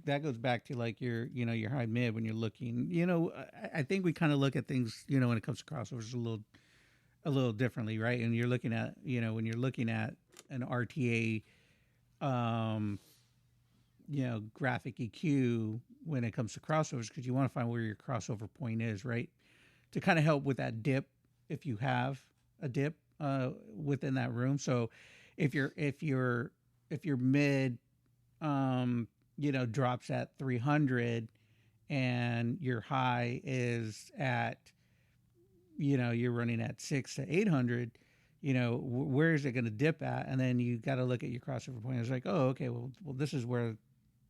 that goes back to like your high mid when you're looking. I think we kind of look at things when it comes to crossovers a little differently, right? And you're looking at when you're looking at an RTA, graphic EQ when it comes to crossovers, because you want to find where your crossover point is, right? To kind of help with that dip, if you have a dip within that room. So if your mid drops at 300 and your high is at you're running at 600 to 800, where is it going to dip at? And then you got to look at your crossover point. It's like, oh, okay, well this is where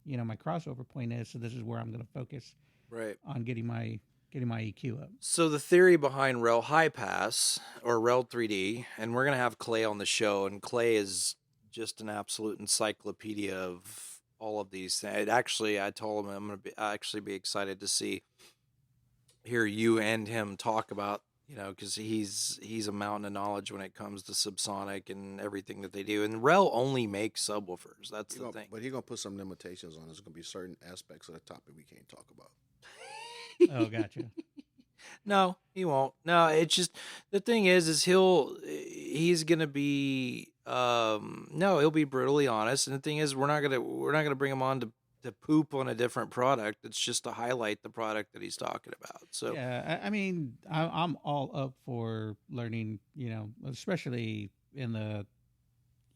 my crossover point is, so this is where I'm going to focus Right. on getting my EQ up. So the theory behind REL High Pass or REL 3D, and we're going to have Clay on the show, and Clay is just an absolute encyclopedia of all of these things. Actually, I told him I'm going to actually be excited to hear you and him talk about, because he's a mountain of knowledge when it comes to subsonic and everything that they do. And REL only makes subwoofers. That's the thing. But he's going to put some limitations on it. There's going to be certain aspects of the topic we can't talk about. Oh, gotcha. No, he won't. No, it's just the thing is he's gonna be he'll be brutally honest. And the thing is, we're not gonna bring him on to poop on a different product. It's just to highlight the product that he's talking about. So yeah, I mean, I'm all up for learning, especially in the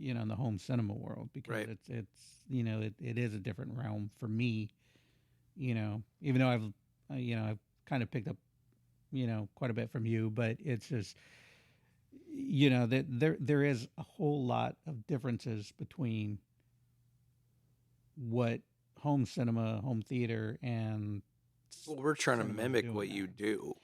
in the home cinema world, because Right. it's it is a different realm for me. Even though I've kind of picked up, quite a bit from you, but it's just, that there is a whole lot of differences between what home cinema, home theater, and we're trying to cinema mimic doing what that. you do.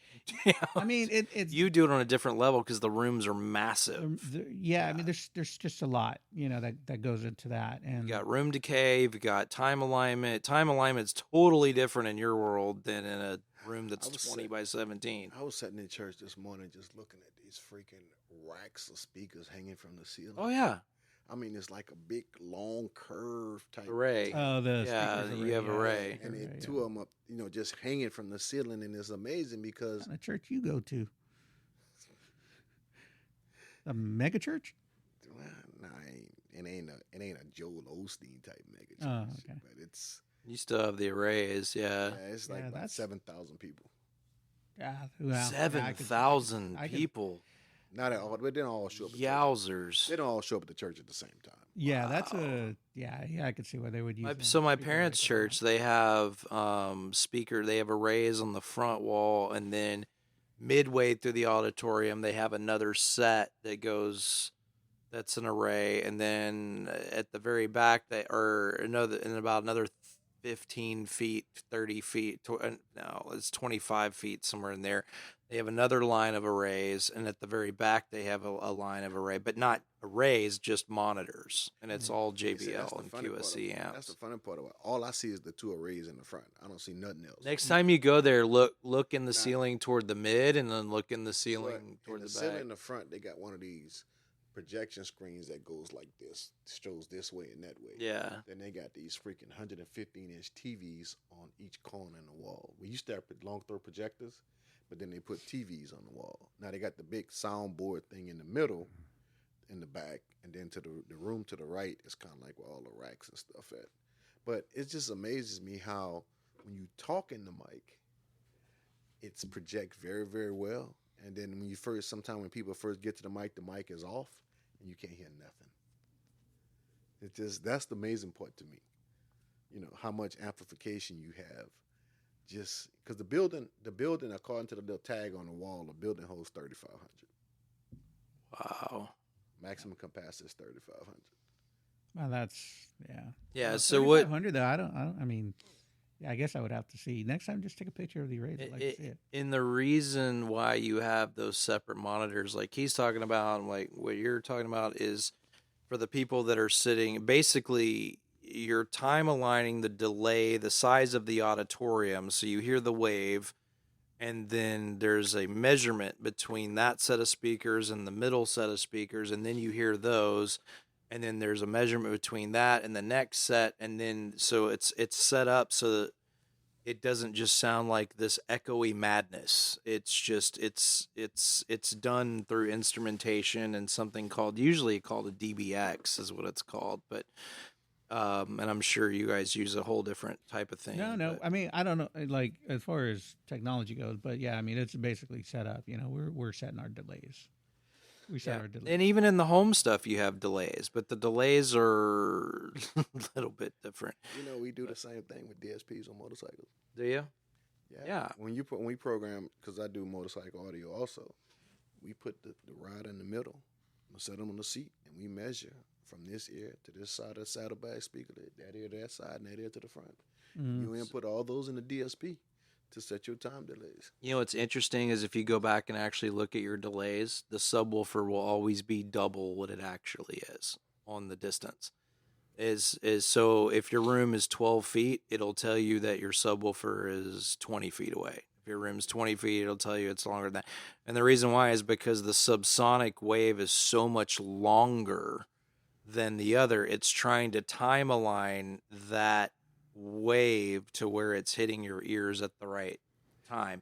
I mean, it's You do it on a different level because the rooms are massive. yeah. I mean, there's just a lot, that goes into that, and You got room decay, you've got time alignment. Time alignment's totally different in your world than in a room that's 20 by 17. I was sitting in church this morning just looking at these freaking racks of speakers hanging from the ceiling. Oh yeah, I mean, it's like a big, long curve type array. the speakers you have array. and array, it, two of them up, just hanging from the ceiling, and it's amazing because What kind of church you go to? A mega church? nah, it ain't a Joel Osteen type mega church, Oh, okay. but it's You still have the arrays, yeah. it's like Yeah, about that's- 7,000 people. Yeah, well, 7,000 I can- people. Not at all, but they don't all show up. At Yowzers. they don't all show up at the church at the same time. Yeah, that's I could see why they would use. So my speaker parents' like that. church, they have they have arrays on the front wall, and then midway through the auditorium they have another set that's an array, and then at the very back about another 15 feet, 30 feet, no, it's 25 feet, somewhere in there. They have another line of arrays, and at the very back they have a line of array, but not arrays, just monitors, and it's all See, that's JBL the and funny part QSC of- That's amps. the funny part of it. All I see is the two arrays in the front. I don't see nothing else. Next time you go there, look in the ceiling toward the mid, and then look in the But ceiling toward in the ceiling back. in the front, they got one of these projection screens that goes like this, shows this way and that way. Yeah. Then they got these freaking 115-inch TVs on each corner in the wall. We used to have long throw projectors, but then they put TVs on the wall. Now they got the big soundboard thing in the middle in the back, and then to the room to the right is kind of like where all the racks and stuff at. But it just amazes me how when you talk in the mic, it's project very, very well. And then sometimes when people first get to the mic is off and you can't hear nothing. That's the amazing part to me. How much amplification you have. Just because the building, according to the little tag on the wall, the building holds 3,500. Wow. Maximum capacity is 3,500. Well, that's Yeah. Well, So what? 3,500 though. I mean, yeah, I guess I would have to see next time. Just take a picture of the arrays. I'd like to see it. And the reason why you have those separate monitors, like he's talking about, and like what you're talking about, is for the people that are sitting. Basically, you're time aligning the delay, the size of the auditorium, so you hear the wave, and then there's a measurement between that set of speakers and the middle set of speakers, and then you hear those. And then there's a measurement between that and the next set, and then so it's set up so that it doesn't just sound like this echoey madness. It's just it's done through instrumentation and something usually called a DBX is what it's called, but and I'm sure you guys use a whole different type of thing. No. But I mean, I don't know, like as far as technology goes, but yeah, I mean, it's basically set up. We're setting our delays. We set our delays. And even in the home stuff, you have delays, but the delays are a little bit different. We do the same thing with DSPs on motorcycles. Do you? Yeah. When we program, because I do motorcycle audio also, we put the rider in the middle, we set them on the seat, and we measure from this ear to this side of the saddlebag speaker, that ear to that side, and that ear to the front. You input all those in the DSP to set your time delays. What's interesting is if you go back and actually look at your delays, the subwoofer will always be double what it actually is on the distance. Is so if your room is 12 feet, it'll tell you that your subwoofer is 20 feet away. If your room's 20 feet, it'll tell you it's longer than that. And the reason why is because the subsonic wave is so much longer than the other. It's trying to time align that wave to where it's hitting your ears at the right time.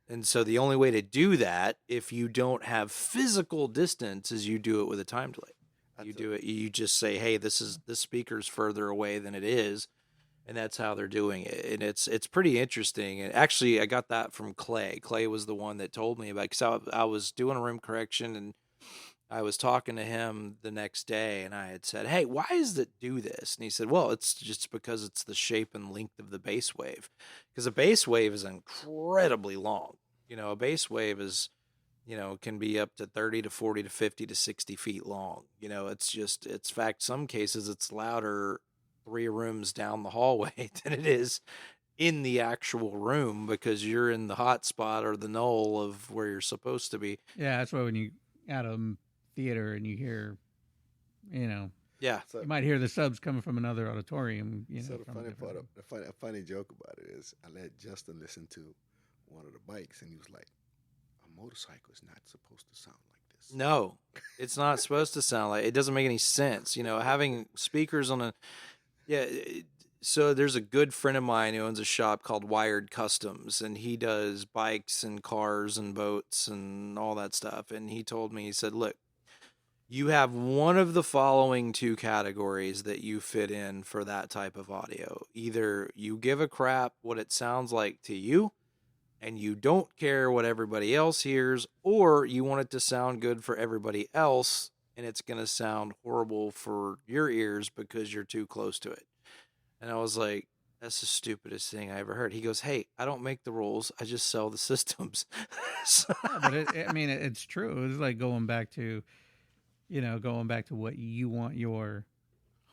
And so the only way to do that, if you don't have physical distance, is you do it with a time delay. You just say, hey, this speaker's further away than it is, and that's how they're doing it. And it's pretty interesting. And actually, I got that from Clay. Clay was the one that told me about it, because I was doing a room correction, and I was talking to him the next day, and I had said, hey, why does it do this? And he said, well, it's just because it's the shape and length of the bass wave. Because a bass wave is incredibly long. A bass wave is, can be up to 30 to 40 to 50 to 60 feet long. It's fact, some cases it's louder 3 rooms down the hallway than it is in the actual room, because you're in the hot spot or the null of where you're supposed to be. Yeah, that's why when you out of theater and you hear, Yeah. So, you might hear the subs coming from another auditorium. so the from funny different- part, a funny joke about it is, I let Justin listen to one of the bikes, and he was like, "A motorcycle is not supposed to sound like this." No, it's not supposed to sound like it. Doesn't make any sense. Having speakers on so there's a good friend of mine who owns a shop called Wired Customs, and he does bikes and cars and boats and all that stuff. And he told me, he said, look, you have one of the following 2 categories that you fit in for that type of audio. Either you give a crap what it sounds like to you, and you don't care what everybody else hears, or you want it to sound good for everybody else, and it's going to sound horrible for your ears because you're too close to it. And I was like, that's the stupidest thing I ever heard. He goes, hey, I don't make the rules. I just sell the systems. So- Yeah, but it's true. It's like going back to what you want your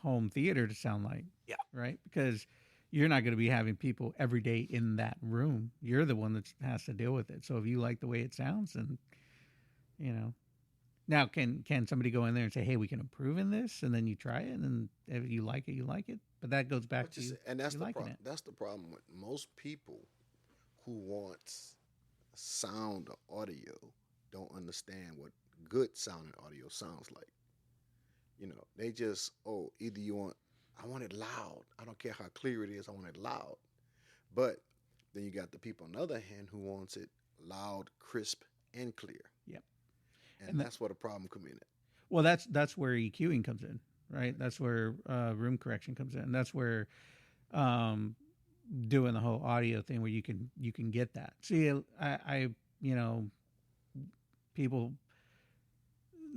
home theater to sound like. Yeah. Right? Because you're not going to be having people every day in that room. You're the one that has to deal with it. So if you like the way it sounds, and now can somebody go in there and say, hey, we can improve in this, and then you try it, and if you like it, you like it. But that goes back to and that's you the liking problem. it. That's the problem with most people who want sound or audio don't understand what good sounding audio sounds like. They just, either I want it loud. I don't care how clear it is. I want it loud. But then you got the people on the other hand who wants it loud, crisp, and clear. Yep. And that's where the problem come in at. Well, that's where EQing comes in, right? That's where room correction comes in. That's where doing the whole audio thing where you can get that. See, I people,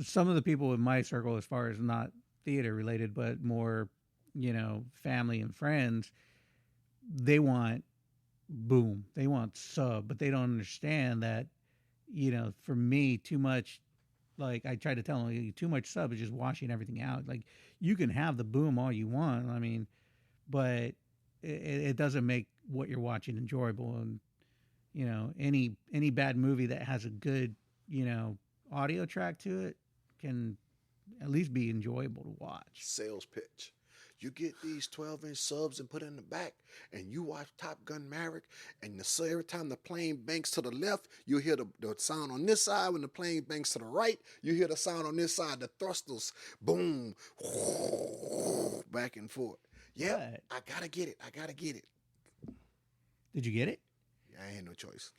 some of the people in my circle, as far as not theater related, but more, family and friends, they want boom, they want sub, but they don't understand that, for me, too much. Like I try to tell them, too much sub is just washing everything out. Like you can have the boom all you want, I mean, but it doesn't make what you're watching enjoyable. And any bad movie that has a good audio track to it can at least be enjoyable to watch. Sales pitch. You get these 12-inch subs and put it in the back, and you watch Top Gun Maverick, and so every time the plane banks to the left, you hear the sound on this side. When the plane banks to the right, you hear the sound on this side. The thrusters, boom, back and forth. Yeah, I gotta get it. Did you get it? Yeah, I ain't no choice.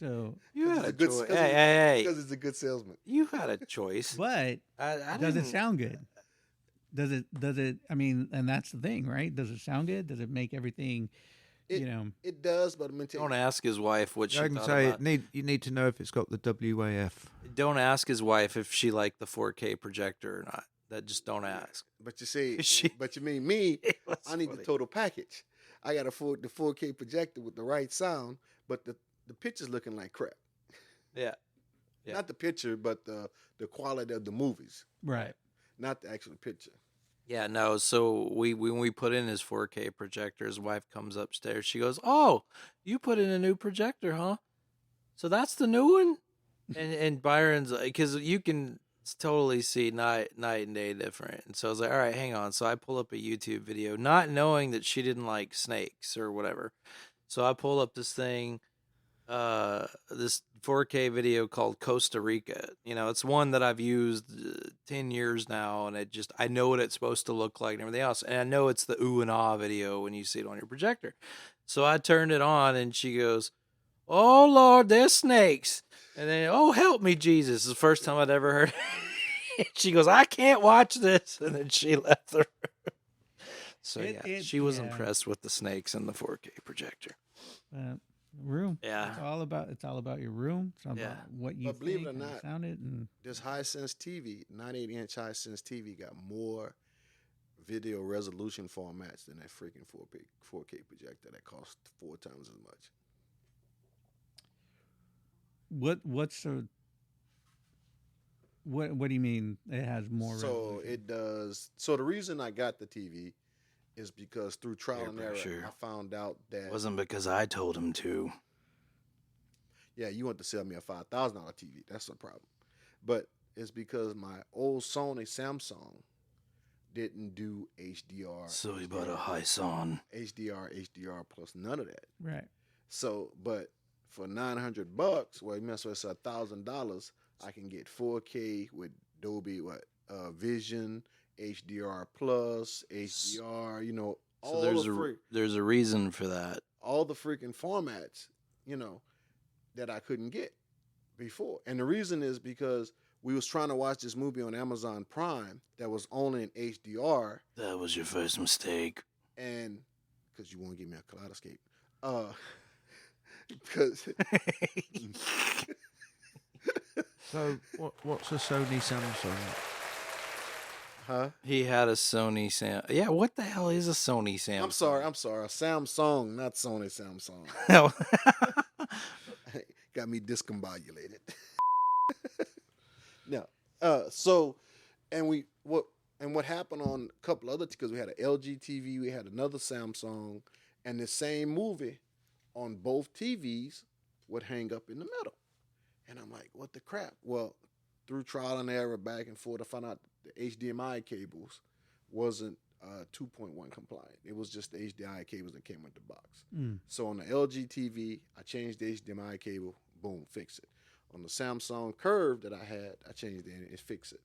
So you had a choice. Hey, because it's a good salesman. You had a choice, but does it sound good? Does it? I mean, and that's the thing, right? Does it sound good? Does it make everything? It does, but I'm gonna tell you. Don't ask his wife what she I can thought say about. you need to know if it's got the WAF. Don't ask his wife if she liked the 4K projector or not. That just don't ask. But you see, She- but you mean me? That's I need funny. the total package. I got the 4K projector with the right sound, but the picture's looking like crap. Yeah. Yeah. Not the picture, but the quality of the movies, Right. not the actual picture. Yeah, no. So when we put in his 4K projector, his wife comes upstairs. She goes, "Oh, you put in a new projector, huh? So that's the new one." And Byron's because you can totally see night and day different. And so I was like, "All right, hang on." So I pull up a YouTube video, not knowing that she didn't like snakes or whatever. So I pull up this thing, this 4K video called Costa Rica. It's one that I've used 10 years now, and I know what it's supposed to look like and everything else. And I know it's the ooh and ah video when you see it on your projector. So I turned it on, and she goes, "Oh, Lord, there's snakes." And then, "Oh, help me, Jesus." It's the first time I'd ever heard it. She goes, "I can't watch this." And then she left the room. So, she was impressed with the snakes and the 4K projector. Room. Yeah. It's all about your room. It's all about what you But believe think it or and not, sounded and This Hisense TV, 98-inch Hisense TV, got more video resolution formats than that freaking 4K projector that costs 4 times as much. what do you mean it has more So resolution? it does. So the reason I got the TV is because through trial Peer and error, pressure. I found out that It wasn't because I told him to. yeah, you want to sell me a $5,000 TV. That's the problem. But it's because my old Sony Samsung didn't do HDR. So he bought a Hisense. HDR plus none of that. Right. So, but for $900, well, you mess with $1,000, I can get 4K with Dolby Vision, HDR plus, HDR. So there's a reason for that. all the freaking formats, that I couldn't get before. And the reason is because we was trying to watch this movie on Amazon Prime that was only in HDR, That was your first mistake. and because you want to give me a Kaleidescape, because So what's a Sony Samsung? huh? He had a Sony Sam. Yeah, what the hell is a Sony Samsung? I'm sorry, a Samsung, not Sony Samsung. Got me discombobulated. No. What happened on a couple other, because we had an LG TV, we had another Samsung, and the same movie on both TVs would hang up in the middle. And I'm like, what the crap? Well, through trial and error, back and forth, I found out the HDMI cables wasn't 2.1 compliant. It was just the HDMI cables that came with the box. So on the LG TV, I changed the HDMI cable, boom, fix it. On the Samsung Curve that I had, I changed it and it fixed it.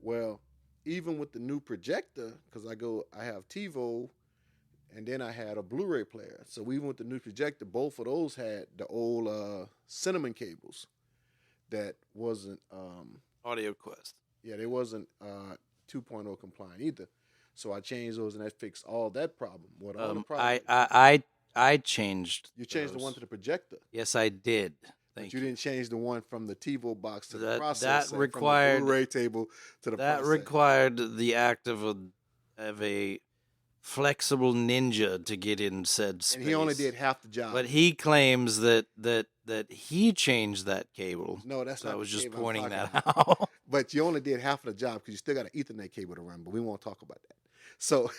Well, even with the new projector, because I have TiVo, and then I had a Blu-ray player. So even with the new projector, both of those had the old cinnamon cables that wasn't Audio Quest. Yeah, they wasn't 2.0 compliant either. So I changed those, and that fixed all that problem. What all the problem? I changed. You changed the one those. to the projector, Yes, I did. but Thank you you. didn't change the one from the TiVo box to the That processor, required- from the Blu-ray table to the That processor. required the act of a flexible ninja to get in said space. And he only did half the job. But he claims that he changed that cable. No, that's So not I was the just cable I'm pointing talking that about. out. But you only did half of the job because you still got an Ethernet cable to run. But we won't talk about that. So,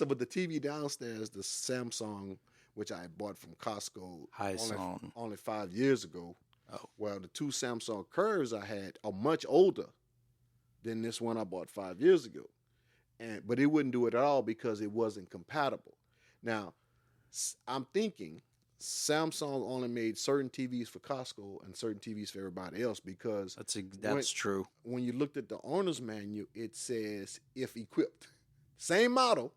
but the TV downstairs, the Samsung, which I bought from Costco only 5 years ago. Oh. Well, the two Samsung Curves I had are much older than this one I bought 5 years ago. But it wouldn't do it at all because it wasn't compatible. Now, I'm thinking Samsung only made certain TVs for Costco and certain TVs for everybody else because That's true. when you looked at the owner's manual, it says if equipped. Same model,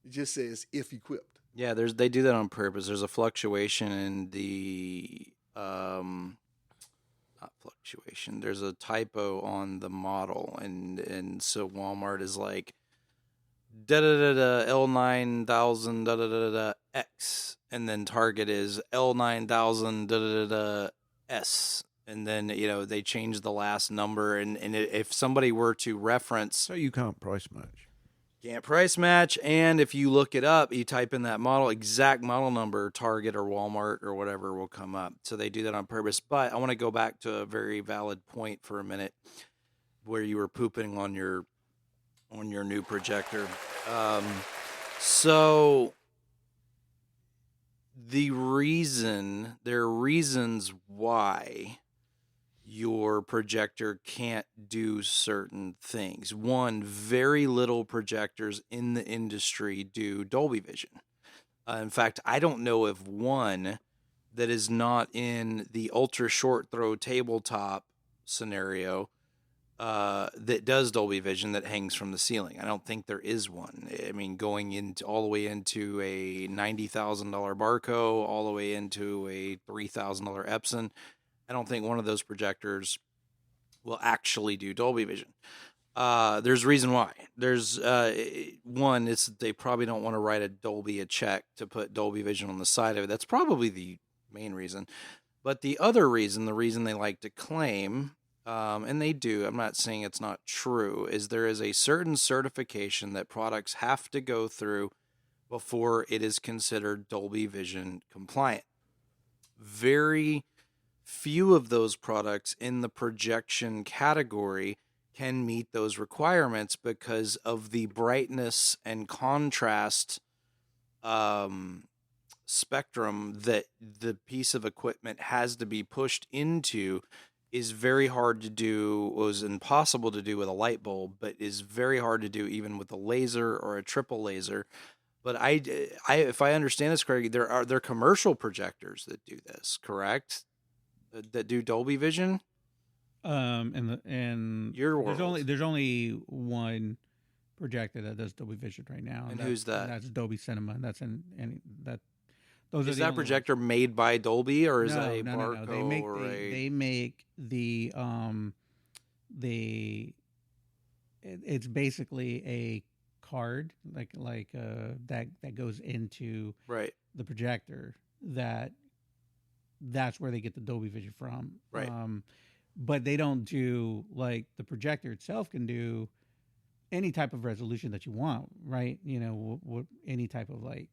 it just says if equipped. Yeah, they do that on purpose. There's a fluctuation in the not fluctuation. There's a typo on the model, and so Walmart is like da da da da L9000 da da da da X, and then Target is L9000 da da da da S, and then they change the last number, and if somebody were to reference, So you can't price match. can't price match, and if you look it up, you type in that exact model number, Target or Walmart or whatever will come up. So they do that on purpose. But I want to go back to a very valid point for a minute, where you were pooping on your new projector. So there are reasons why your projector can't do certain things. One, very little projectors in the industry do Dolby Vision. In fact, I don't know of one that is not in the ultra short throw tabletop scenario that does Dolby Vision that hangs from the ceiling. I don't think there is one. I mean, going into all the way into a $90,000 Barco, all the way into a $3,000 Epson. I don't think one of those projectors will actually do Dolby Vision. There's a reason why. There's one, it's they probably don't want to write a check to put Dolby Vision on the side of it. That's probably the main reason. But the other reason, the reason they like to claim, and they do, I'm not saying it's not true, is there is a certain certification that products have to go through before it is considered Dolby Vision compliant. Very few of those products in the projection category can meet those requirements because of the brightness and contrast spectrum that the piece of equipment has to be pushed into is very hard to do, was impossible to do with a light bulb, but is very hard to do even with a laser or a triple laser. But if I understand this correctly, there are commercial projectors that do this, correct? That do Dolby Vision. In Your world. there's only one projector that does Dolby Vision right now, And who's that? And that's Dolby Cinema. That's that. Those Is are the that only projector made by Dolby, or is ones. that a Barco? No. They make it's basically a card like that goes into Right. the projector that's where they get the Dolby Vision from. Right. But they don't do, like, the projector itself can do any type of resolution that you want, right? Any type of, like,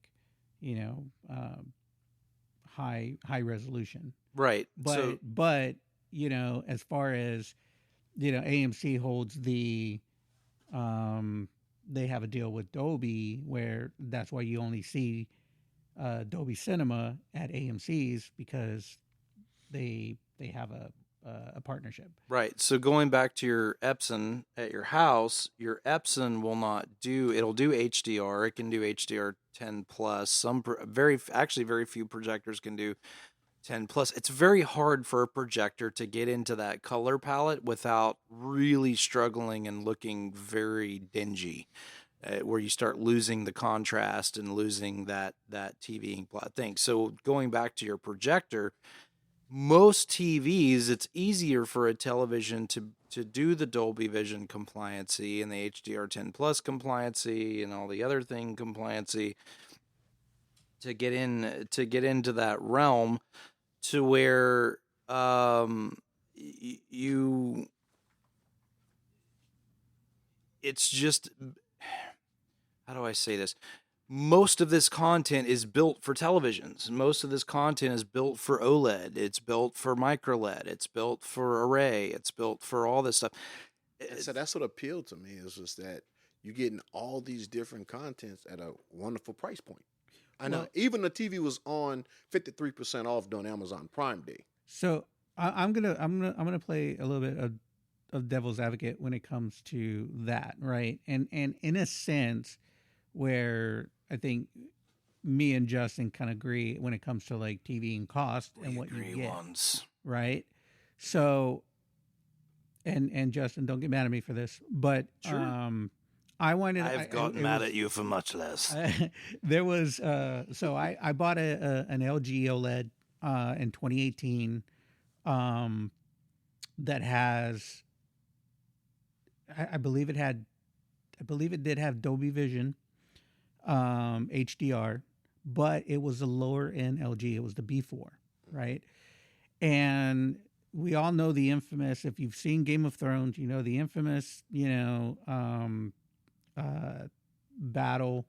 high resolution. Right. But as far as AMC holds they have a deal with Dolby where that's why you only see Dolby Cinema at AMC's, because they have a partnership. Right. So going back to your Epson at your house, your Epson will not do. It'll do HDR. It can do HDR 10 plus. Very few projectors can do 10 plus. It's very hard for a projector to get into that color palette without really struggling and looking very dingy. Where you start losing the contrast and losing that TV ink blot thing. So going back to your projector, most TVs, it's easier for a television to do the Dolby Vision compliancy and the HDR10 Plus compliancy and all the other thing compliancy to get into that realm to where you it's just, how do I say this? Most of this content is built for televisions. Most of this content is built for OLED. It's built for micro LED. It's built for array. It's built for all this stuff. So that's what appealed to me, is just that you're getting all these different contents at a wonderful price point. I know even the TV was on 53% off during Amazon Prime Day. So I'm gonna play a little bit of devil's advocate when it comes to that, right? And in a sense, where I think me and Justin kind of agree when it comes to like TV and cost and what you get, right? So, and Justin, don't get mad at me for this, but Sure. I've gotten mad at you for much less. There was so I bought an LG OLED in 2018 that has I believe it did have Dolby Vision HDR, but it was a lower end LG. It was the B4, right? And we all know the infamous, if you've seen Game of Thrones, you know the infamous, battle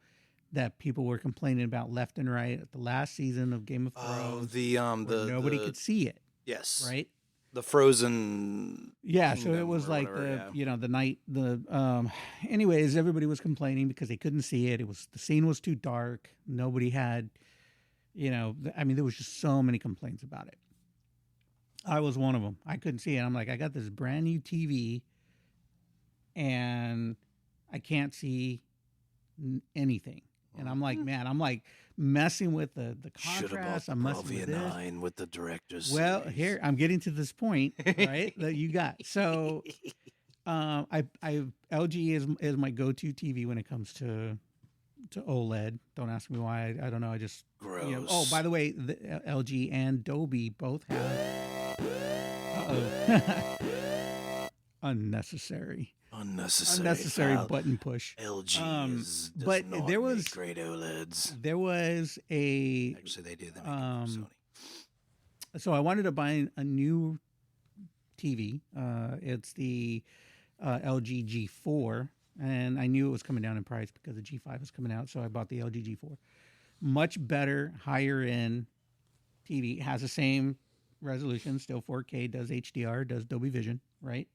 that people were complaining about left and right at the last season of Game of Thrones. Nobody could see it. Yes. Right. The Frozen. Yeah. So it Kingdom was or like whatever, the night, anyways, everybody was complaining because they couldn't see it. The scene was too dark. Nobody had, there was just so many complaints about it. I was one of them. I couldn't see it. I'm like, I got this brand new TV and I can't see anything. And I'm like, man, messing with the contrast. I'm messing with this. 9 with the director's Well, series. here I'm getting to this point, right? That you got. So, LG is my go-to TV when it comes to OLED. Don't ask me why. I don't know. I just Gross. Oh, by the way, the LG and Dolby both have. Unnecessary Unnecessary button push. LG does but not there make was great OLEDs. There was a Actually, they do. They make them for Sony. so I wanted to buy a new TV. It's the LG G4, and I knew it was coming down in price because the G5 was coming out, so I bought the LG G4. Much better, higher end TV. It has the same resolution, still 4K, does HDR, does Dolby Vision, right?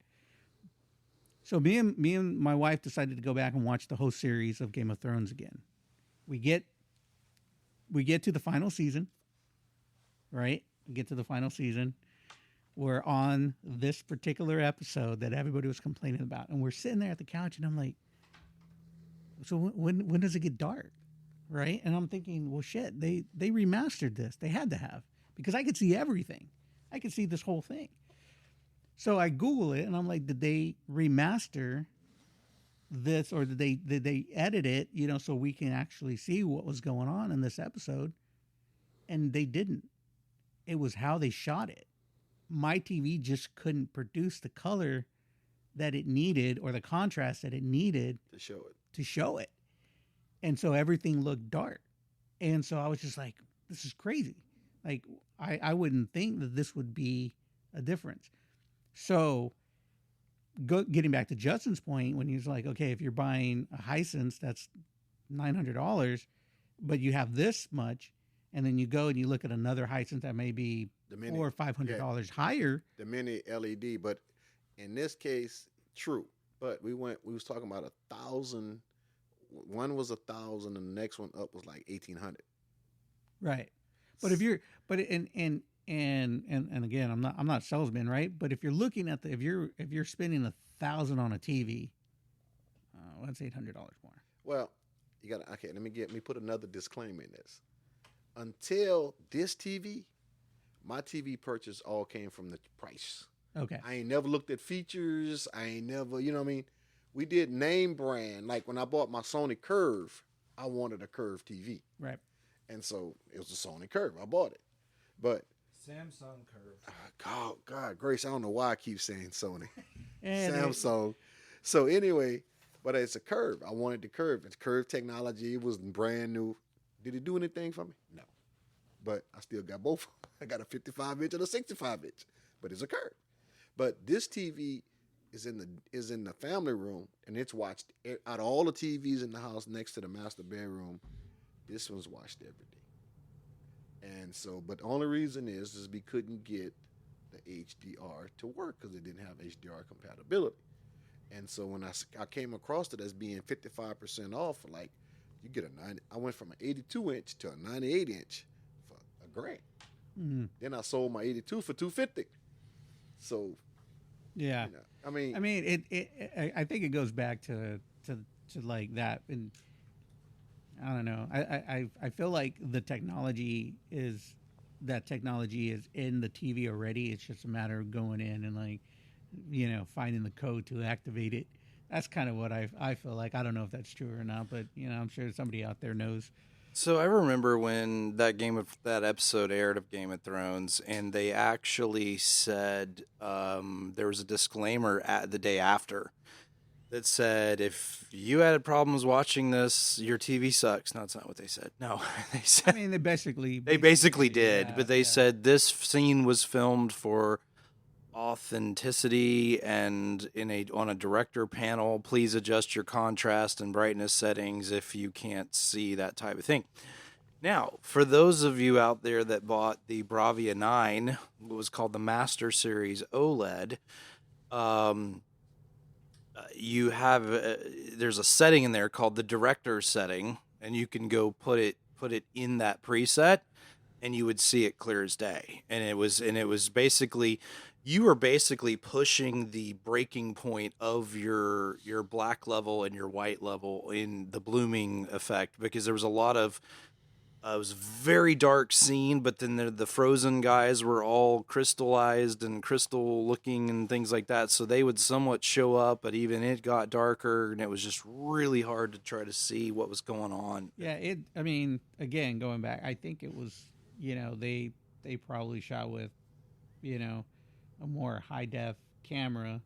So me and my wife decided to go back and watch the whole series of Game of Thrones again. We get to the final season, right? We get to the final season. We're on this particular episode that everybody was complaining about, and we're sitting there at the couch, and I'm like, so when does it get dark, right? And I'm thinking, well, shit, they remastered this. They had to have, because I could see everything. I could see this whole thing. So I Google it, and I'm like, did they remaster this, or did they edit it, so we can actually see what was going on in this episode? And they didn't. It was how they shot it. My TV just couldn't produce the color that it needed or the contrast that it needed to show it. And so everything looked dark. And so I was just like, this is crazy. Like, I wouldn't think that this would be a difference. So getting back to Justin's point, when he's like, okay, if you're buying a Hisense, that's $900, but you have this much, and then you go and you look at another Hisense that may be $400 or $500 higher. The mini LED, but in this case, true. But we was talking about 1,000. One was 1,000, and the next one up was like 1,800. Right. But if you're, and again, I'm not a salesman, right? But if you're looking at if you're spending 1,000 on a TV, that's $800 more. Well, you got okay. Let me put another disclaimer in this. Until this TV, my TV purchase all came from the price. Okay. I ain't never looked at features. I ain't never, you know what I mean? We did name brand. Like when I bought my Sony Curve, I wanted a Curve TV. Right. And so it was a Sony Curve. I bought it. But Samsung curve. God, Grace, I don't know why I keep saying Sony. And Samsung. So anyway, but it's a curve. I wanted the curve. It's curve technology. It was brand new. Did it do anything for me? No. But I still got both. I got a 55-inch and a 65-inch. But it's a curve. But this TV is in the family room, and it's watched out of all the TVs in the house next to the master bedroom. This one's watched every day. And so, but the only reason is we couldn't get the HDR to work because it didn't have HDR compatibility. And so when I came across it as being 55% off, like you get a 90. I went from an 82-inch to a 98-inch for $1,000. mm, Then I sold my 82 for $250. So yeah. you know, I mean, I think it goes back to like that, and I don't know. I feel like the technology is in the TV already. It's just a matter of going in and, like, you know, finding the code to activate it. That's kind of what I feel like. I don't know if that's true or not, but you know, I'm sure somebody out there knows. So I remember when that episode aired of Game of Thrones, and they actually said there was a disclaimer at the day after that said, if you had problems watching this, your TV sucks. No, that's not what they said. No, they said, I mean, they basically did, yeah, but they said this scene was filmed for authenticity and on a director panel. Please adjust your contrast and brightness settings if you can't see that type of thing. Now, for those of you out there that bought the Bravia 9, what was called the Master Series OLED, you have there's a setting in there called the director setting, and you can go put it in that preset, and you would see it clear as day. And it was basically, you were basically pushing the breaking point of your black level and your white level in the blooming effect, because there was a lot of it was a very dark scene, but then the frozen guys were all crystallized and crystal looking and things like that. So they would somewhat show up, but even it got darker, and it was just really hard to try to see what was going on. Yeah, I mean, again, going back, I think it was, you know, they probably shot with, you know, a more high def camera,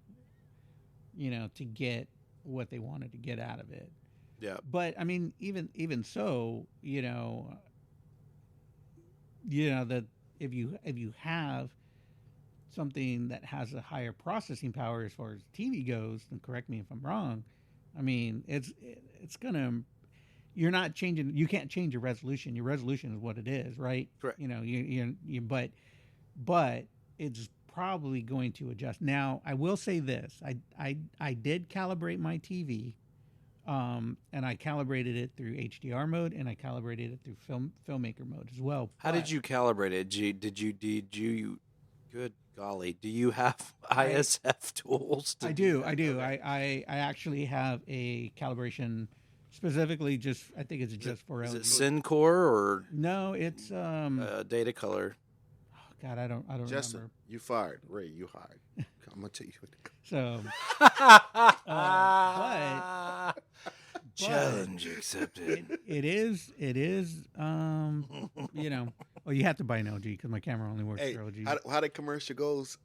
you know, to get what they wanted to get out of it. Yeah. But I mean, even so, you know that if you have something that has a higher processing power as far as TV goes, then correct me if I'm wrong. I mean, it's gonna, you're not changing. You can't change your resolution. Your resolution is what it is, right? Correct. You know, but it's probably going to adjust. Now, I will say this: I did calibrate my TV. And I calibrated it through HDR mode, and I calibrated it through filmmaker mode as well. How did you calibrate it? Did you? Good golly, do you have ISF tools? I do. I actually have a calibration specifically I think it's just for Is LED. it Syncor or No, it's Data Color? oh God, I don't Justin, remember. you fired. Ray, you hired. I'm gonna tell you. So, Challenge accepted. it is. You know. Well, you have to buy an LG because my camera only works Hey, for LG. how the commercial goes?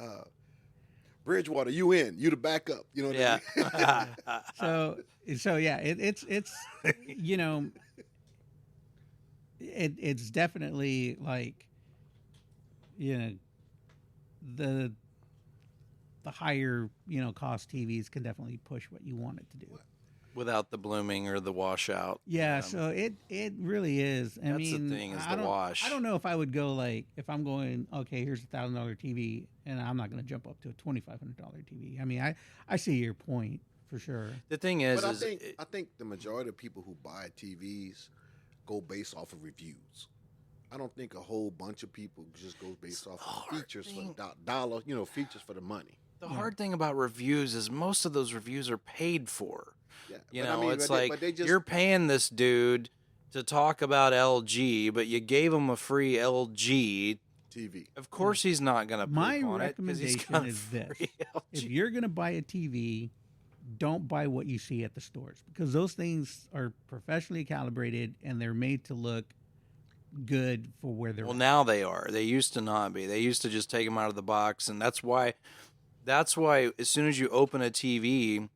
Bridgewater, you in? You the backup? You know what I mean? So yeah, it's you know, it's definitely like, you know, the higher, you know, cost TVs can definitely push what you want it to do. Without the blooming or the washout. Yeah, so it really is. I That's mean, the thing, is I the wash. I don't know if I would go, like, if I'm going, okay, here's $1,000 TV, and I'm not going to jump up to a $2,500 TV. I mean, I see your point for sure. The thing is, But I think the majority of people who buy TVs go based off of reviews. I don't think a whole bunch of people just go based off of features for the dollar, you know, features for the money. the hard thing about reviews is most of those reviews are paid for. Yeah, You but know, I mean, it's but like they just, you're paying this dude to talk about LG, but you gave him a free LG. TV. Of course, he's not going to My poop on it because he's recommendation got a is this. free If LG. you're going to buy a TV, don't buy what you see at the stores, because those things are professionally calibrated and they're made to look good for where they're Well, at. now they are. They used to not be. They used to just take them out of the box, and that's why as soon as you open a TV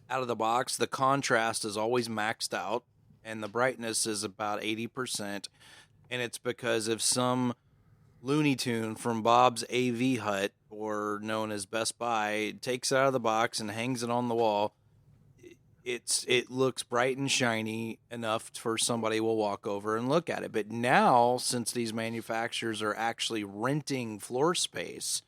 out of the box, the contrast is always maxed out, and the brightness is about 80%, and it's because if some Looney Tune from Bob's AV Hut, or known as Best Buy, takes it out of the box and hangs it on the wall, it looks bright and shiny enough for somebody will walk over and look at it. But now, since these manufacturers are actually renting floor space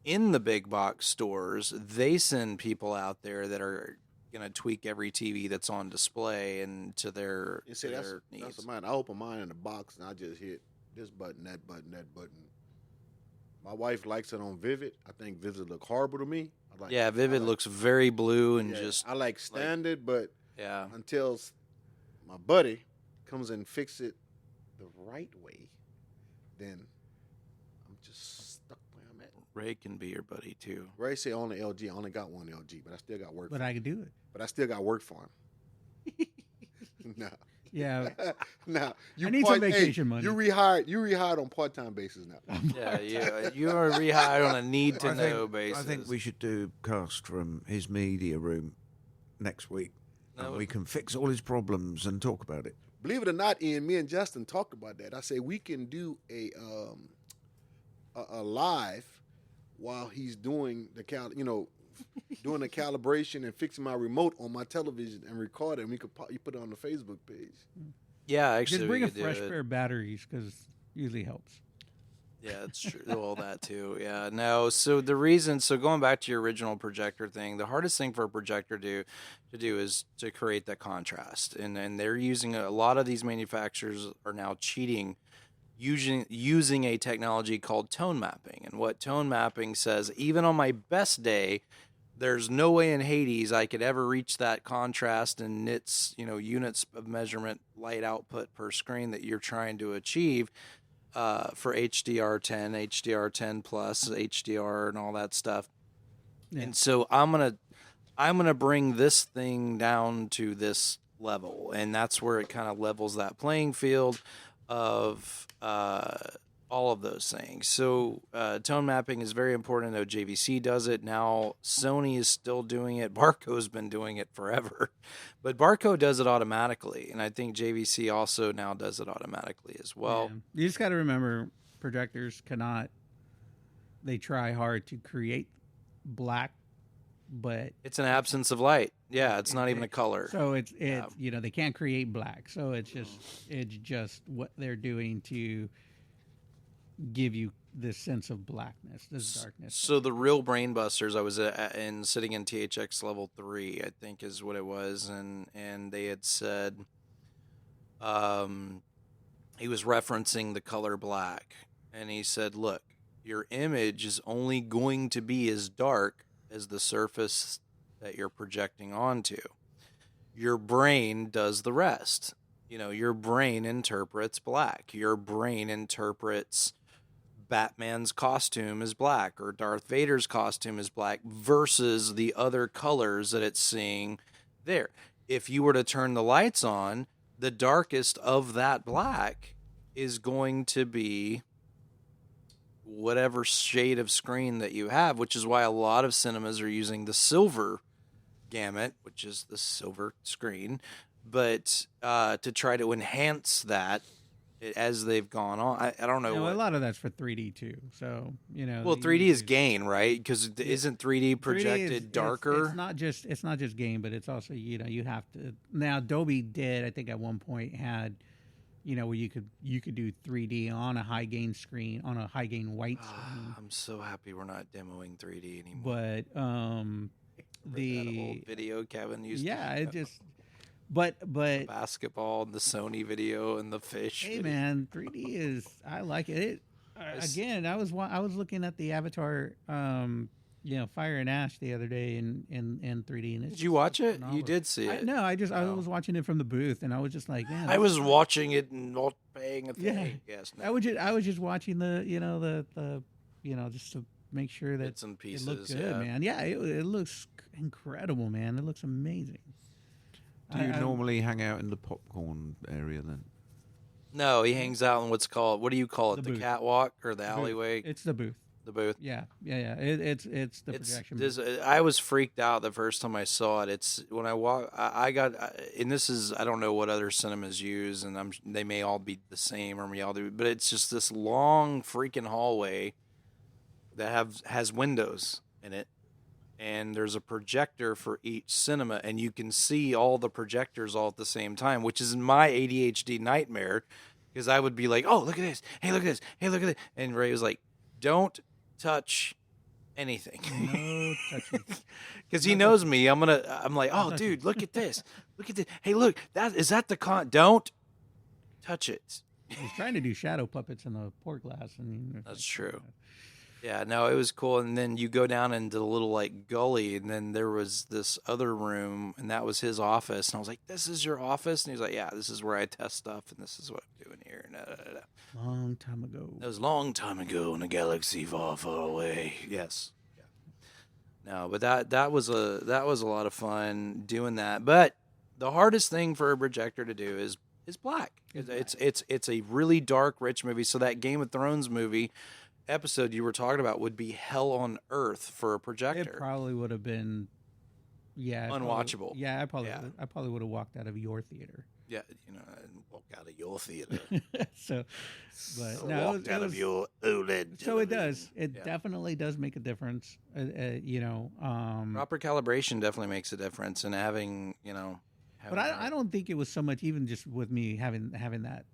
in the big box stores, they send people out there that are going to tweak every TV that's on display and to their, You see, to that's their needs. mine. I open mine in the box and I just hit this button, that button, that button. My wife likes it on Vivid. I think Vivid look horrible to me. Yeah, Vivid looks very blue and just, I like standard, but yeah. until my buddy comes and fix it the right way, then I'm just stuck where I'm at. Ray can be your buddy too. Ray say only LG. I only got one LG, but I still got work. But I could do it. But I still got work for him. No. Yeah. Now I need some vacation money. You rehired on part-time basis now. Yeah, you are rehired on a need-to-know basis. I think we should do cast from his media room next week. And we can fix all his problems and talk about it. Believe it or not, Ian, me and Justin talked about that. I say we can do a live while he's doing doing the calibration and fixing my remote on my television and record it, and we could you put it on the Facebook page. Yeah, actually, Just bring we a could fresh do it. pair of batteries because usually helps. Yeah, that's true. Well, that too. Yeah, no. So going back to your original projector thing, the hardest thing for a projector to do is to create that contrast, and they're using a lot of these manufacturers are now cheating. Using a technology called tone mapping. And what tone mapping says, even on my best day, there's no way in Hades I could ever reach that contrast and nits, units of measurement light output per screen that you're trying to achieve for HDR10, HDR10 plus, HDR and all that stuff. Yeah. And so I'm gonna bring this thing down to this level, and that's where it kind of levels that playing field of all of those things. So tone mapping is very important. I know JVC does it. Now Sony is still doing it. Barco's been doing it forever. But Barco does it automatically. And I think JVC also now does it automatically as well. Yeah. You just got to remember, projectors they try hard to create black, but It's an absence of light. Yeah, it's not even a color. so it's they can't create black. So it's just what they're doing to give you this sense of blackness, this darkness. So the real brain busters, I was sitting in THX level 3, I think is what it was, and they had said, he was referencing the color black, and he said, look, your image is only going to be as dark as the surface that you're projecting onto. Your brain does the rest. Your brain interprets black. Your brain interprets Batman's costume is black or Darth Vader's costume is black versus the other colors that it's seeing there. If you were to turn the lights on, the darkest of that black is going to be whatever shade of screen that you have, which is why a lot of cinemas are using the silver gamut, which is the silver screen, but to try to enhance that as they've gone on. I don't know. A lot of that's for 3D too. So Well, 3D is gain, right? Because isn't 3D projected 3D is, darker? It's not just gain, but it's also you have to. Now Adobe did, I think at one point had where you could do 3D on a high gain screen, on a high gain white screen. I'm so happy we're not demoing 3D anymore. But that old video Kevin used. It just. But the basketball and the Sony video and the fish. Hey video. man, 3D is I like it. Again, I was looking at the Avatar, Fire and Ash the other day in 3D. And Did you watch it? You did see it. No, I was watching it from the booth, and I was just like, man. I was watching it and not paying attention. Yeah. Yes, I was just watching the just to make sure that bits and pieces. It looked good, man. Yeah, it looks incredible, man. It looks amazing. Do you normally hang out in the popcorn area then? No, he hangs out in what's called, what do you call it? The The booth. catwalk or the Booth. alleyway? It's the booth. The booth. Yeah. It's the projection booth. I was freaked out the first time I saw it. It's when I walk. I got, and this is, I don't know what other cinemas use, and they may all be the same or may all do, but it's just this long freaking hallway that has windows in it, and there's a projector for each cinema, and you can see all the projectors all at the same time, which is my ADHD nightmare, because I would be like, "Oh, look at this! Hey, look at this! Hey, look at this!" And Ray was like, "Don't touch anything," No touching. because he knows me. I'm like, "Oh, dude, look at this! Look at this! Hey, look, is that the con? Don't touch it." He's trying to do shadow puppets in the port glass. And That's true. Yeah, no, it was cool. And then you go down into the little like gully, and then there was this other room, and that was his office. And I was like, "This is your office?" And he's like, "Yeah, this is where I test stuff, and this is what I'm doing here." Long time ago. That was a long time ago in a galaxy far, far away. Yes. No, but that was a lot of fun doing that. But the hardest thing for a projector to do is black. It's a really dark, rich movie. So that Game of Thrones movie episode you were talking about would be hell on earth for a projector. It probably would have been, Unwatchable. I probably would have walked out of your theater. Yeah, Walk out of your theater. So, but no, Walked out of your OLED. So it does. television. It definitely does make a difference. proper calibration definitely makes a difference, and having But I don't think it was so much even just with me having that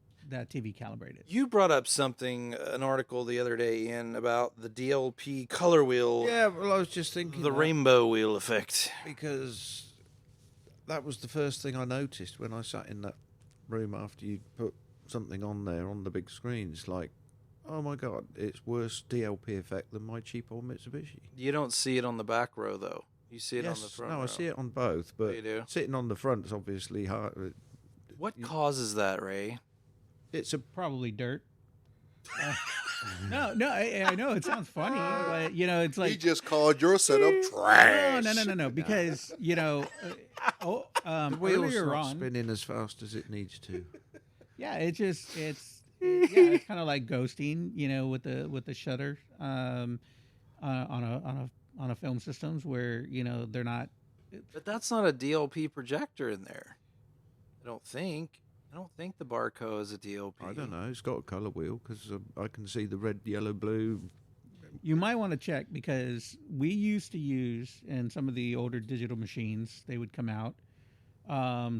TV calibrated. You brought up an article the other day, Ian, about the DLP color wheel, Yeah, well, I was just thinking the that rainbow wheel effect. because that was the first thing I noticed when I sat in that room after you put something on there on the big screen. It's like, oh my god, it's worse DLP effect than my cheap old Mitsubishi. You don't see it on the back row, though. You see it on the front row. No, I see it on both, but You do? sitting on the front is obviously hard. What causes that, Ray? It's a Probably dirt. No, I know it sounds funny, but it's He like just called your setup trash. no, because the wheel's earlier not on, spinning as fast as it needs to. yeah, it's kind of like ghosting, with the shutter on a film systems where they're not. But that's not a DLP projector in there. I don't think the Barco is a DLP. I don't know. It's got a color wheel because I can see the red, yellow, blue. You might want to check because we used to use in some of the older digital machines, they would come out.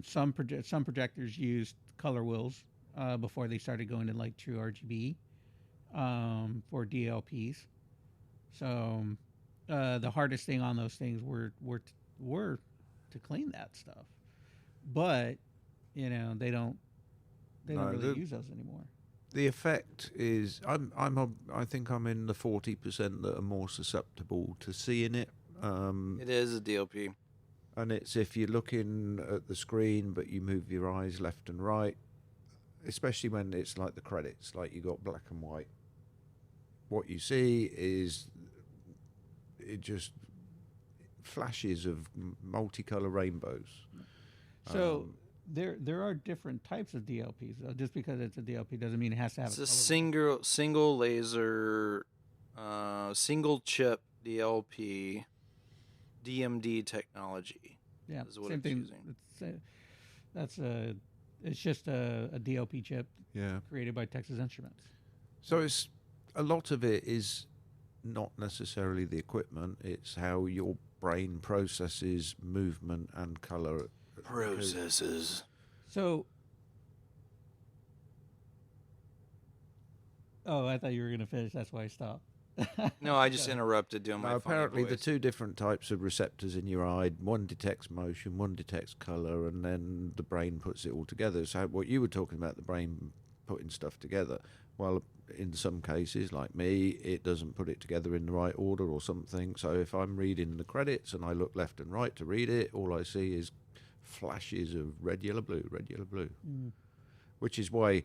Some projectors used color wheels before they started going to like true RGB for DLPs. So the hardest thing on those things were to clean that stuff, but they don't really use those anymore. The effect is, I think I'm in the 40% that are more susceptible to seeing it. It is a DLP. And it's if you're looking at the screen, but you move your eyes left and right, especially when it's like the credits, like you got black and white. What you see is it just flashes of multicolour rainbows. So there are different types of DLPs. Though. Just because it's a DLP doesn't mean it has to have. It's a a color. single laser, single chip DLP, DMD technology. Yeah, is what same it's thing. using. It's just a DLP chip Yeah. created by Texas Instruments. So it's a lot of it is not necessarily the equipment; it's how your brain processes movement and colour. Processes. So, I thought you were gonna finish. That's why I stopped. No, I just interrupted doing my. Now, apparently, funny the voice. two different types of receptors in your eye, one detects motion, one detects colour, and then the brain puts it all together. So what you were talking about, the brain putting stuff together, well, in some cases, like me, it doesn't put it together in the right order or something. So if I'm reading the credits and I look left and right to read it, all I see is flashes of red, yellow, blue, red, yellow, blue. Which is why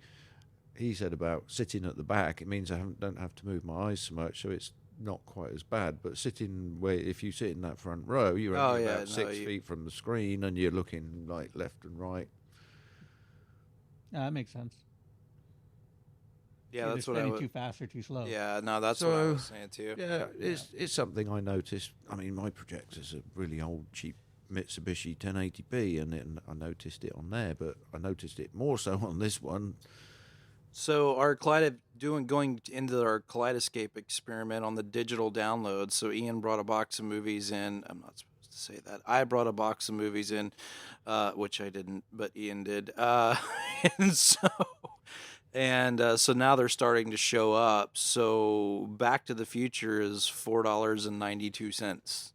he said about sitting at the back, it means I don't have to move my eyes so much, so it's not quite as bad. But sitting where, if you sit in that front row, you're only about 6 feet from the screen and you're looking like left and right. That makes sense. Yeah, Either that's what I spinning would. too fast or too slow. Yeah, no, that's what I So, was saying too. Yeah, it's something I noticed. I mean, my projector's a really old, cheap Mitsubishi 1080p, and I noticed it on there, but I noticed it more so on this one. So our going into our Kaleidescape experiment on the digital download. So Ian brought a box of movies in. I'm not supposed to say that. I brought a box of movies in, which I didn't, but Ian did. And so now they're starting to show up. So Back to the Future is $4.92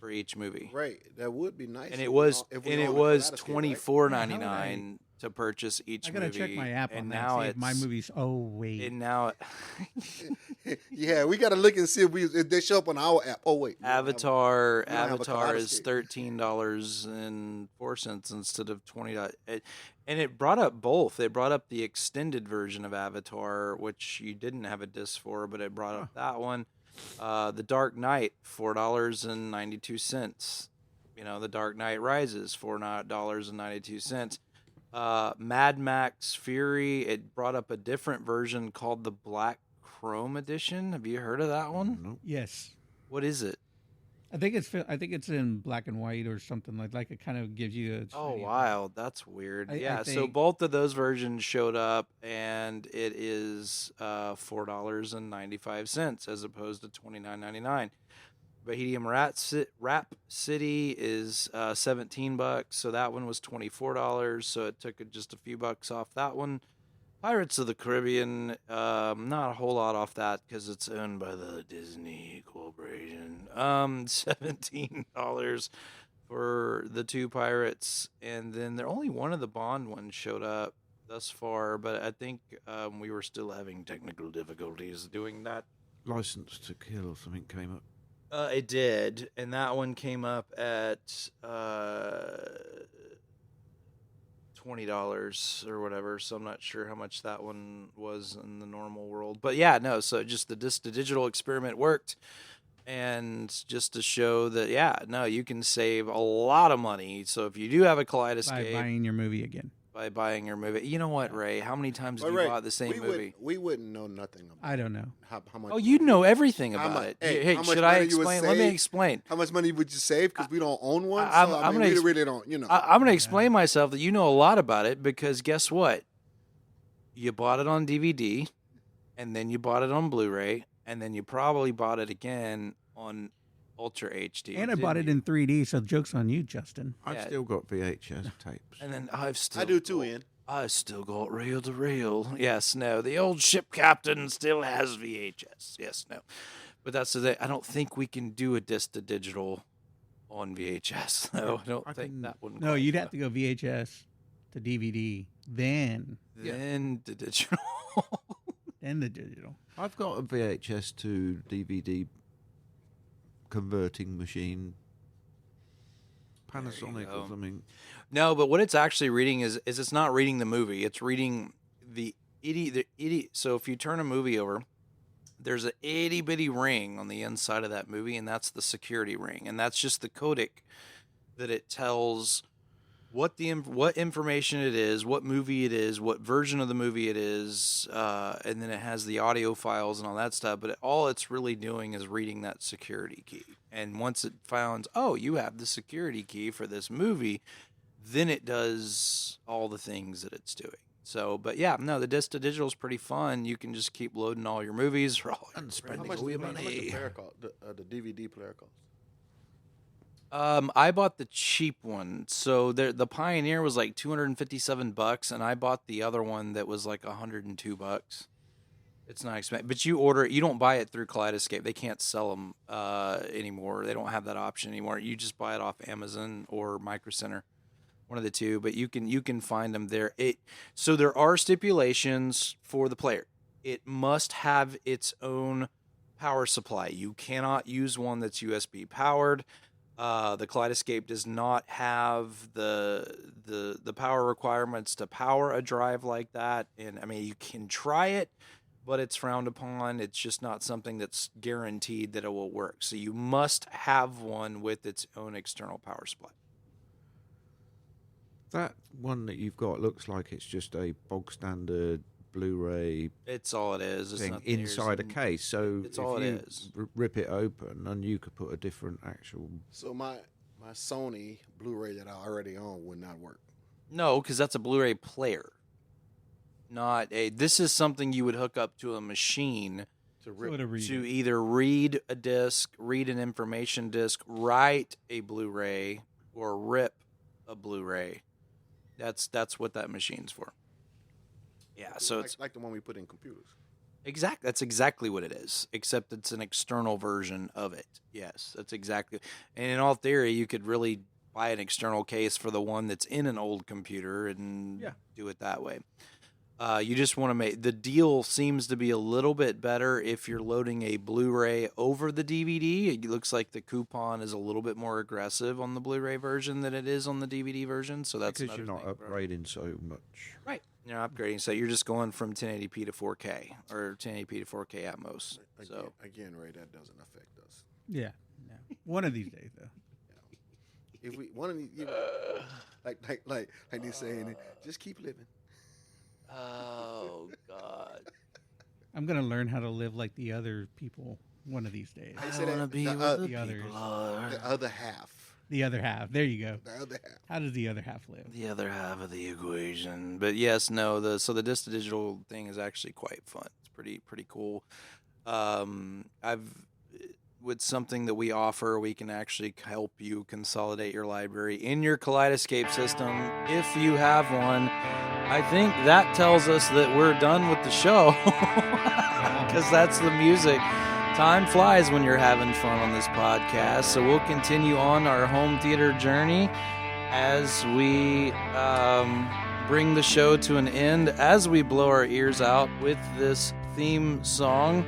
for each movie. Right, that would be nice. And if it we was all- if we and it owned a was Kaleidescape, right? $24.99 to purchase each I gotta movie. check my app and on now that. See if my it's- movies. Oh wait, And now Yeah, we got to look and see if they show up on our app. Oh wait, we don't have a- Avatar we don't have a Avatar is Kaleidescape. $13.04 instead of $20. And it brought up both. It brought up the extended version of Avatar, which you didn't have a disc for, but it brought up that one. The Dark Knight, $4.92. The Dark Knight Rises, $4.92. Mad Max Fury, it brought up a different version called the Black Chrome Edition. Have you heard of that one? Nope. yes. What is it? I think it's in black and white or something like it kind of gives you a. Oh, wow. That's weird. I Yeah, so think- both of those versions showed up, and it is $4.95 as opposed to $29.99. Bohemian Rhapsody is $17, so that one was $24, so it took just a few bucks off that one. Pirates of the Caribbean, not a whole lot off that because it's owned by the Disney Corporation. $17 for the two Pirates, and then only one of the Bond ones showed up thus far, but I think we were still having technical difficulties doing that. License to Kill or something came up. It did, and that one came up at $20 or whatever. So I'm not sure how much that one was in the normal world. But yeah, no. So just the digital experiment worked, and just to show that, yeah, no, you can save a lot of money. So if you do have a by Kaleidescape buying your movie again. by buying your movie, you know what, Ray? How many times have But you Ray, bought the same movie? We wouldn't know nothing about I don't know. how much. Oh, you know everything How about mu- it. hey, Hey, how much should I money you would explain? Let me save? explain. How much money would you save? Because we don't own one. I'm so, gonna we ex- really don't. I'm going to explain myself that you know a lot about it because guess what? You bought it on DVD, and then you bought it on Blu-ray, and then you probably bought it again on Ultra HD. And I bought it in 3D, so joke's on you, Justin. I've Yeah. still got VHS tapes. And then I've still I do too, Ian. I still got reel to reel. Yes, no. The old ship captain still has VHS. Yes, no. But that's the thing. I don't think we can do a disc to digital on VHS. No, I don't I think can- that would. No, you'd have to go VHS to DVD, then Then the digital. the digital. I've got a VHS to DVD converting machine. Panasonic go. or something. No, but what it's actually reading is it's not reading the movie. It's reading the itty. So if you turn a movie over, there's an itty bitty ring on the inside of that movie, and that's the security ring, and that's just the codec that it tells what information it is, what movie it is, what version of the movie it is, and then it has the audio files and all that stuff. But all it's really doing is reading that security key. And once it finds, oh, you have the security key for this movie, then it does all the things that it's doing. So, but yeah, no, the disc to digital is pretty fun. You can just keep loading all your movies or all your And How spending much, all your how much money. the player cost? The DVD player cost? I bought the cheap one. So the Pioneer was like $257, and I bought the other one that was like $102. It's not expensive, but you order it. You don't buy it through Kaleidescape. They can't sell them anymore. They don't have that option anymore. You just buy it off Amazon or Micro Center, one of the two. But you can find them there. So there are stipulations for the player. It must have its own power supply. You cannot use one that's USB powered. The Kaleidescape does not have the power requirements to power a drive like that. And I mean, you can try it, but it's frowned upon. It's just not something that's guaranteed that it will work. So you must have one with its own external power supply. That one that you've got looks like it's just a bog standard Blu-ray It's all it is. It's thing nothing inside a case. So It's if all it you is. rip it open, and you could put a different actual. So my Sony Blu-ray that I already own would not work. No, because that's a Blu-ray player, not a. This is something you would hook up to a machine To So to rip. read to it. either read a disc, read an information disc, write a Blu-ray, or rip a Blu-ray. That's what that machine's for. Yeah, so it's like the one we put in computers. that's exactly what it is, except it's an external version of it. Yes, that's exactly. And in all theory, you could really buy an external case for the one that's in an old computer and do it that way. You just want to make the deal seems to be a little bit better if you're loading a Blu-ray over the DVD. It looks like the coupon is a little bit more aggressive on the Blu-ray version than it is on the DVD version. So that's Because you're not another thing. upgrading so much. Right. You're not upgrading, so you're just going from 1080p to 4K or 1080p to 4K at most. So Again, Ray, that doesn't affect us. Yeah. No. One of these days, though. If we one of these, like they saying, just keep living. oh God, I'm gonna learn how to live like the other people one of these days. I I say want to that be the where oth- the the others. people are. The other half. The other half. There you go. The other half. How does the other half live? The other half of the equation. but yes, no. The disc to digital thing is actually quite fun. It's pretty cool. With something that we offer, we can actually help you consolidate your library in your Kaleidescape system if you have one. I think that tells us that we're done with the show because that's the music. Time flies when you're having fun on this podcast. So we'll continue on our home theater journey as we bring the show to an end, as we blow our ears out with this theme song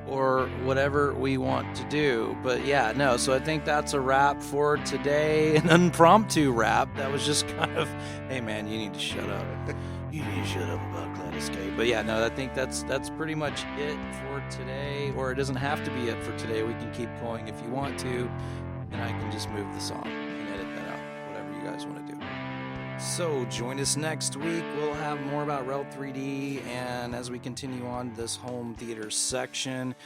or whatever we want to do. But yeah, no, so I think that's a wrap for today. An impromptu wrap. That was just kind of, hey man, you need to shut up. You need to shut up about Kaleidescape. But yeah, no, I think that's pretty much it for today. Or it doesn't have to be it for today. We can keep going if you want to. And I can just move the song and edit that out. Whatever you guys want to do. So join us next week. We'll have more about REL 3D, and as we continue on this home theater section,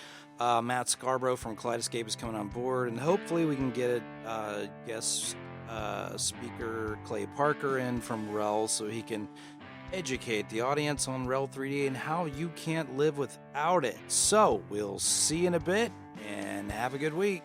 Matt Scarborough from Kaleidescape is coming on board, and hopefully we can get guest speaker Clay Parker in from REL so he can educate the audience on REL 3D and how you can't live without it. So we'll see you in a bit, and have a good week.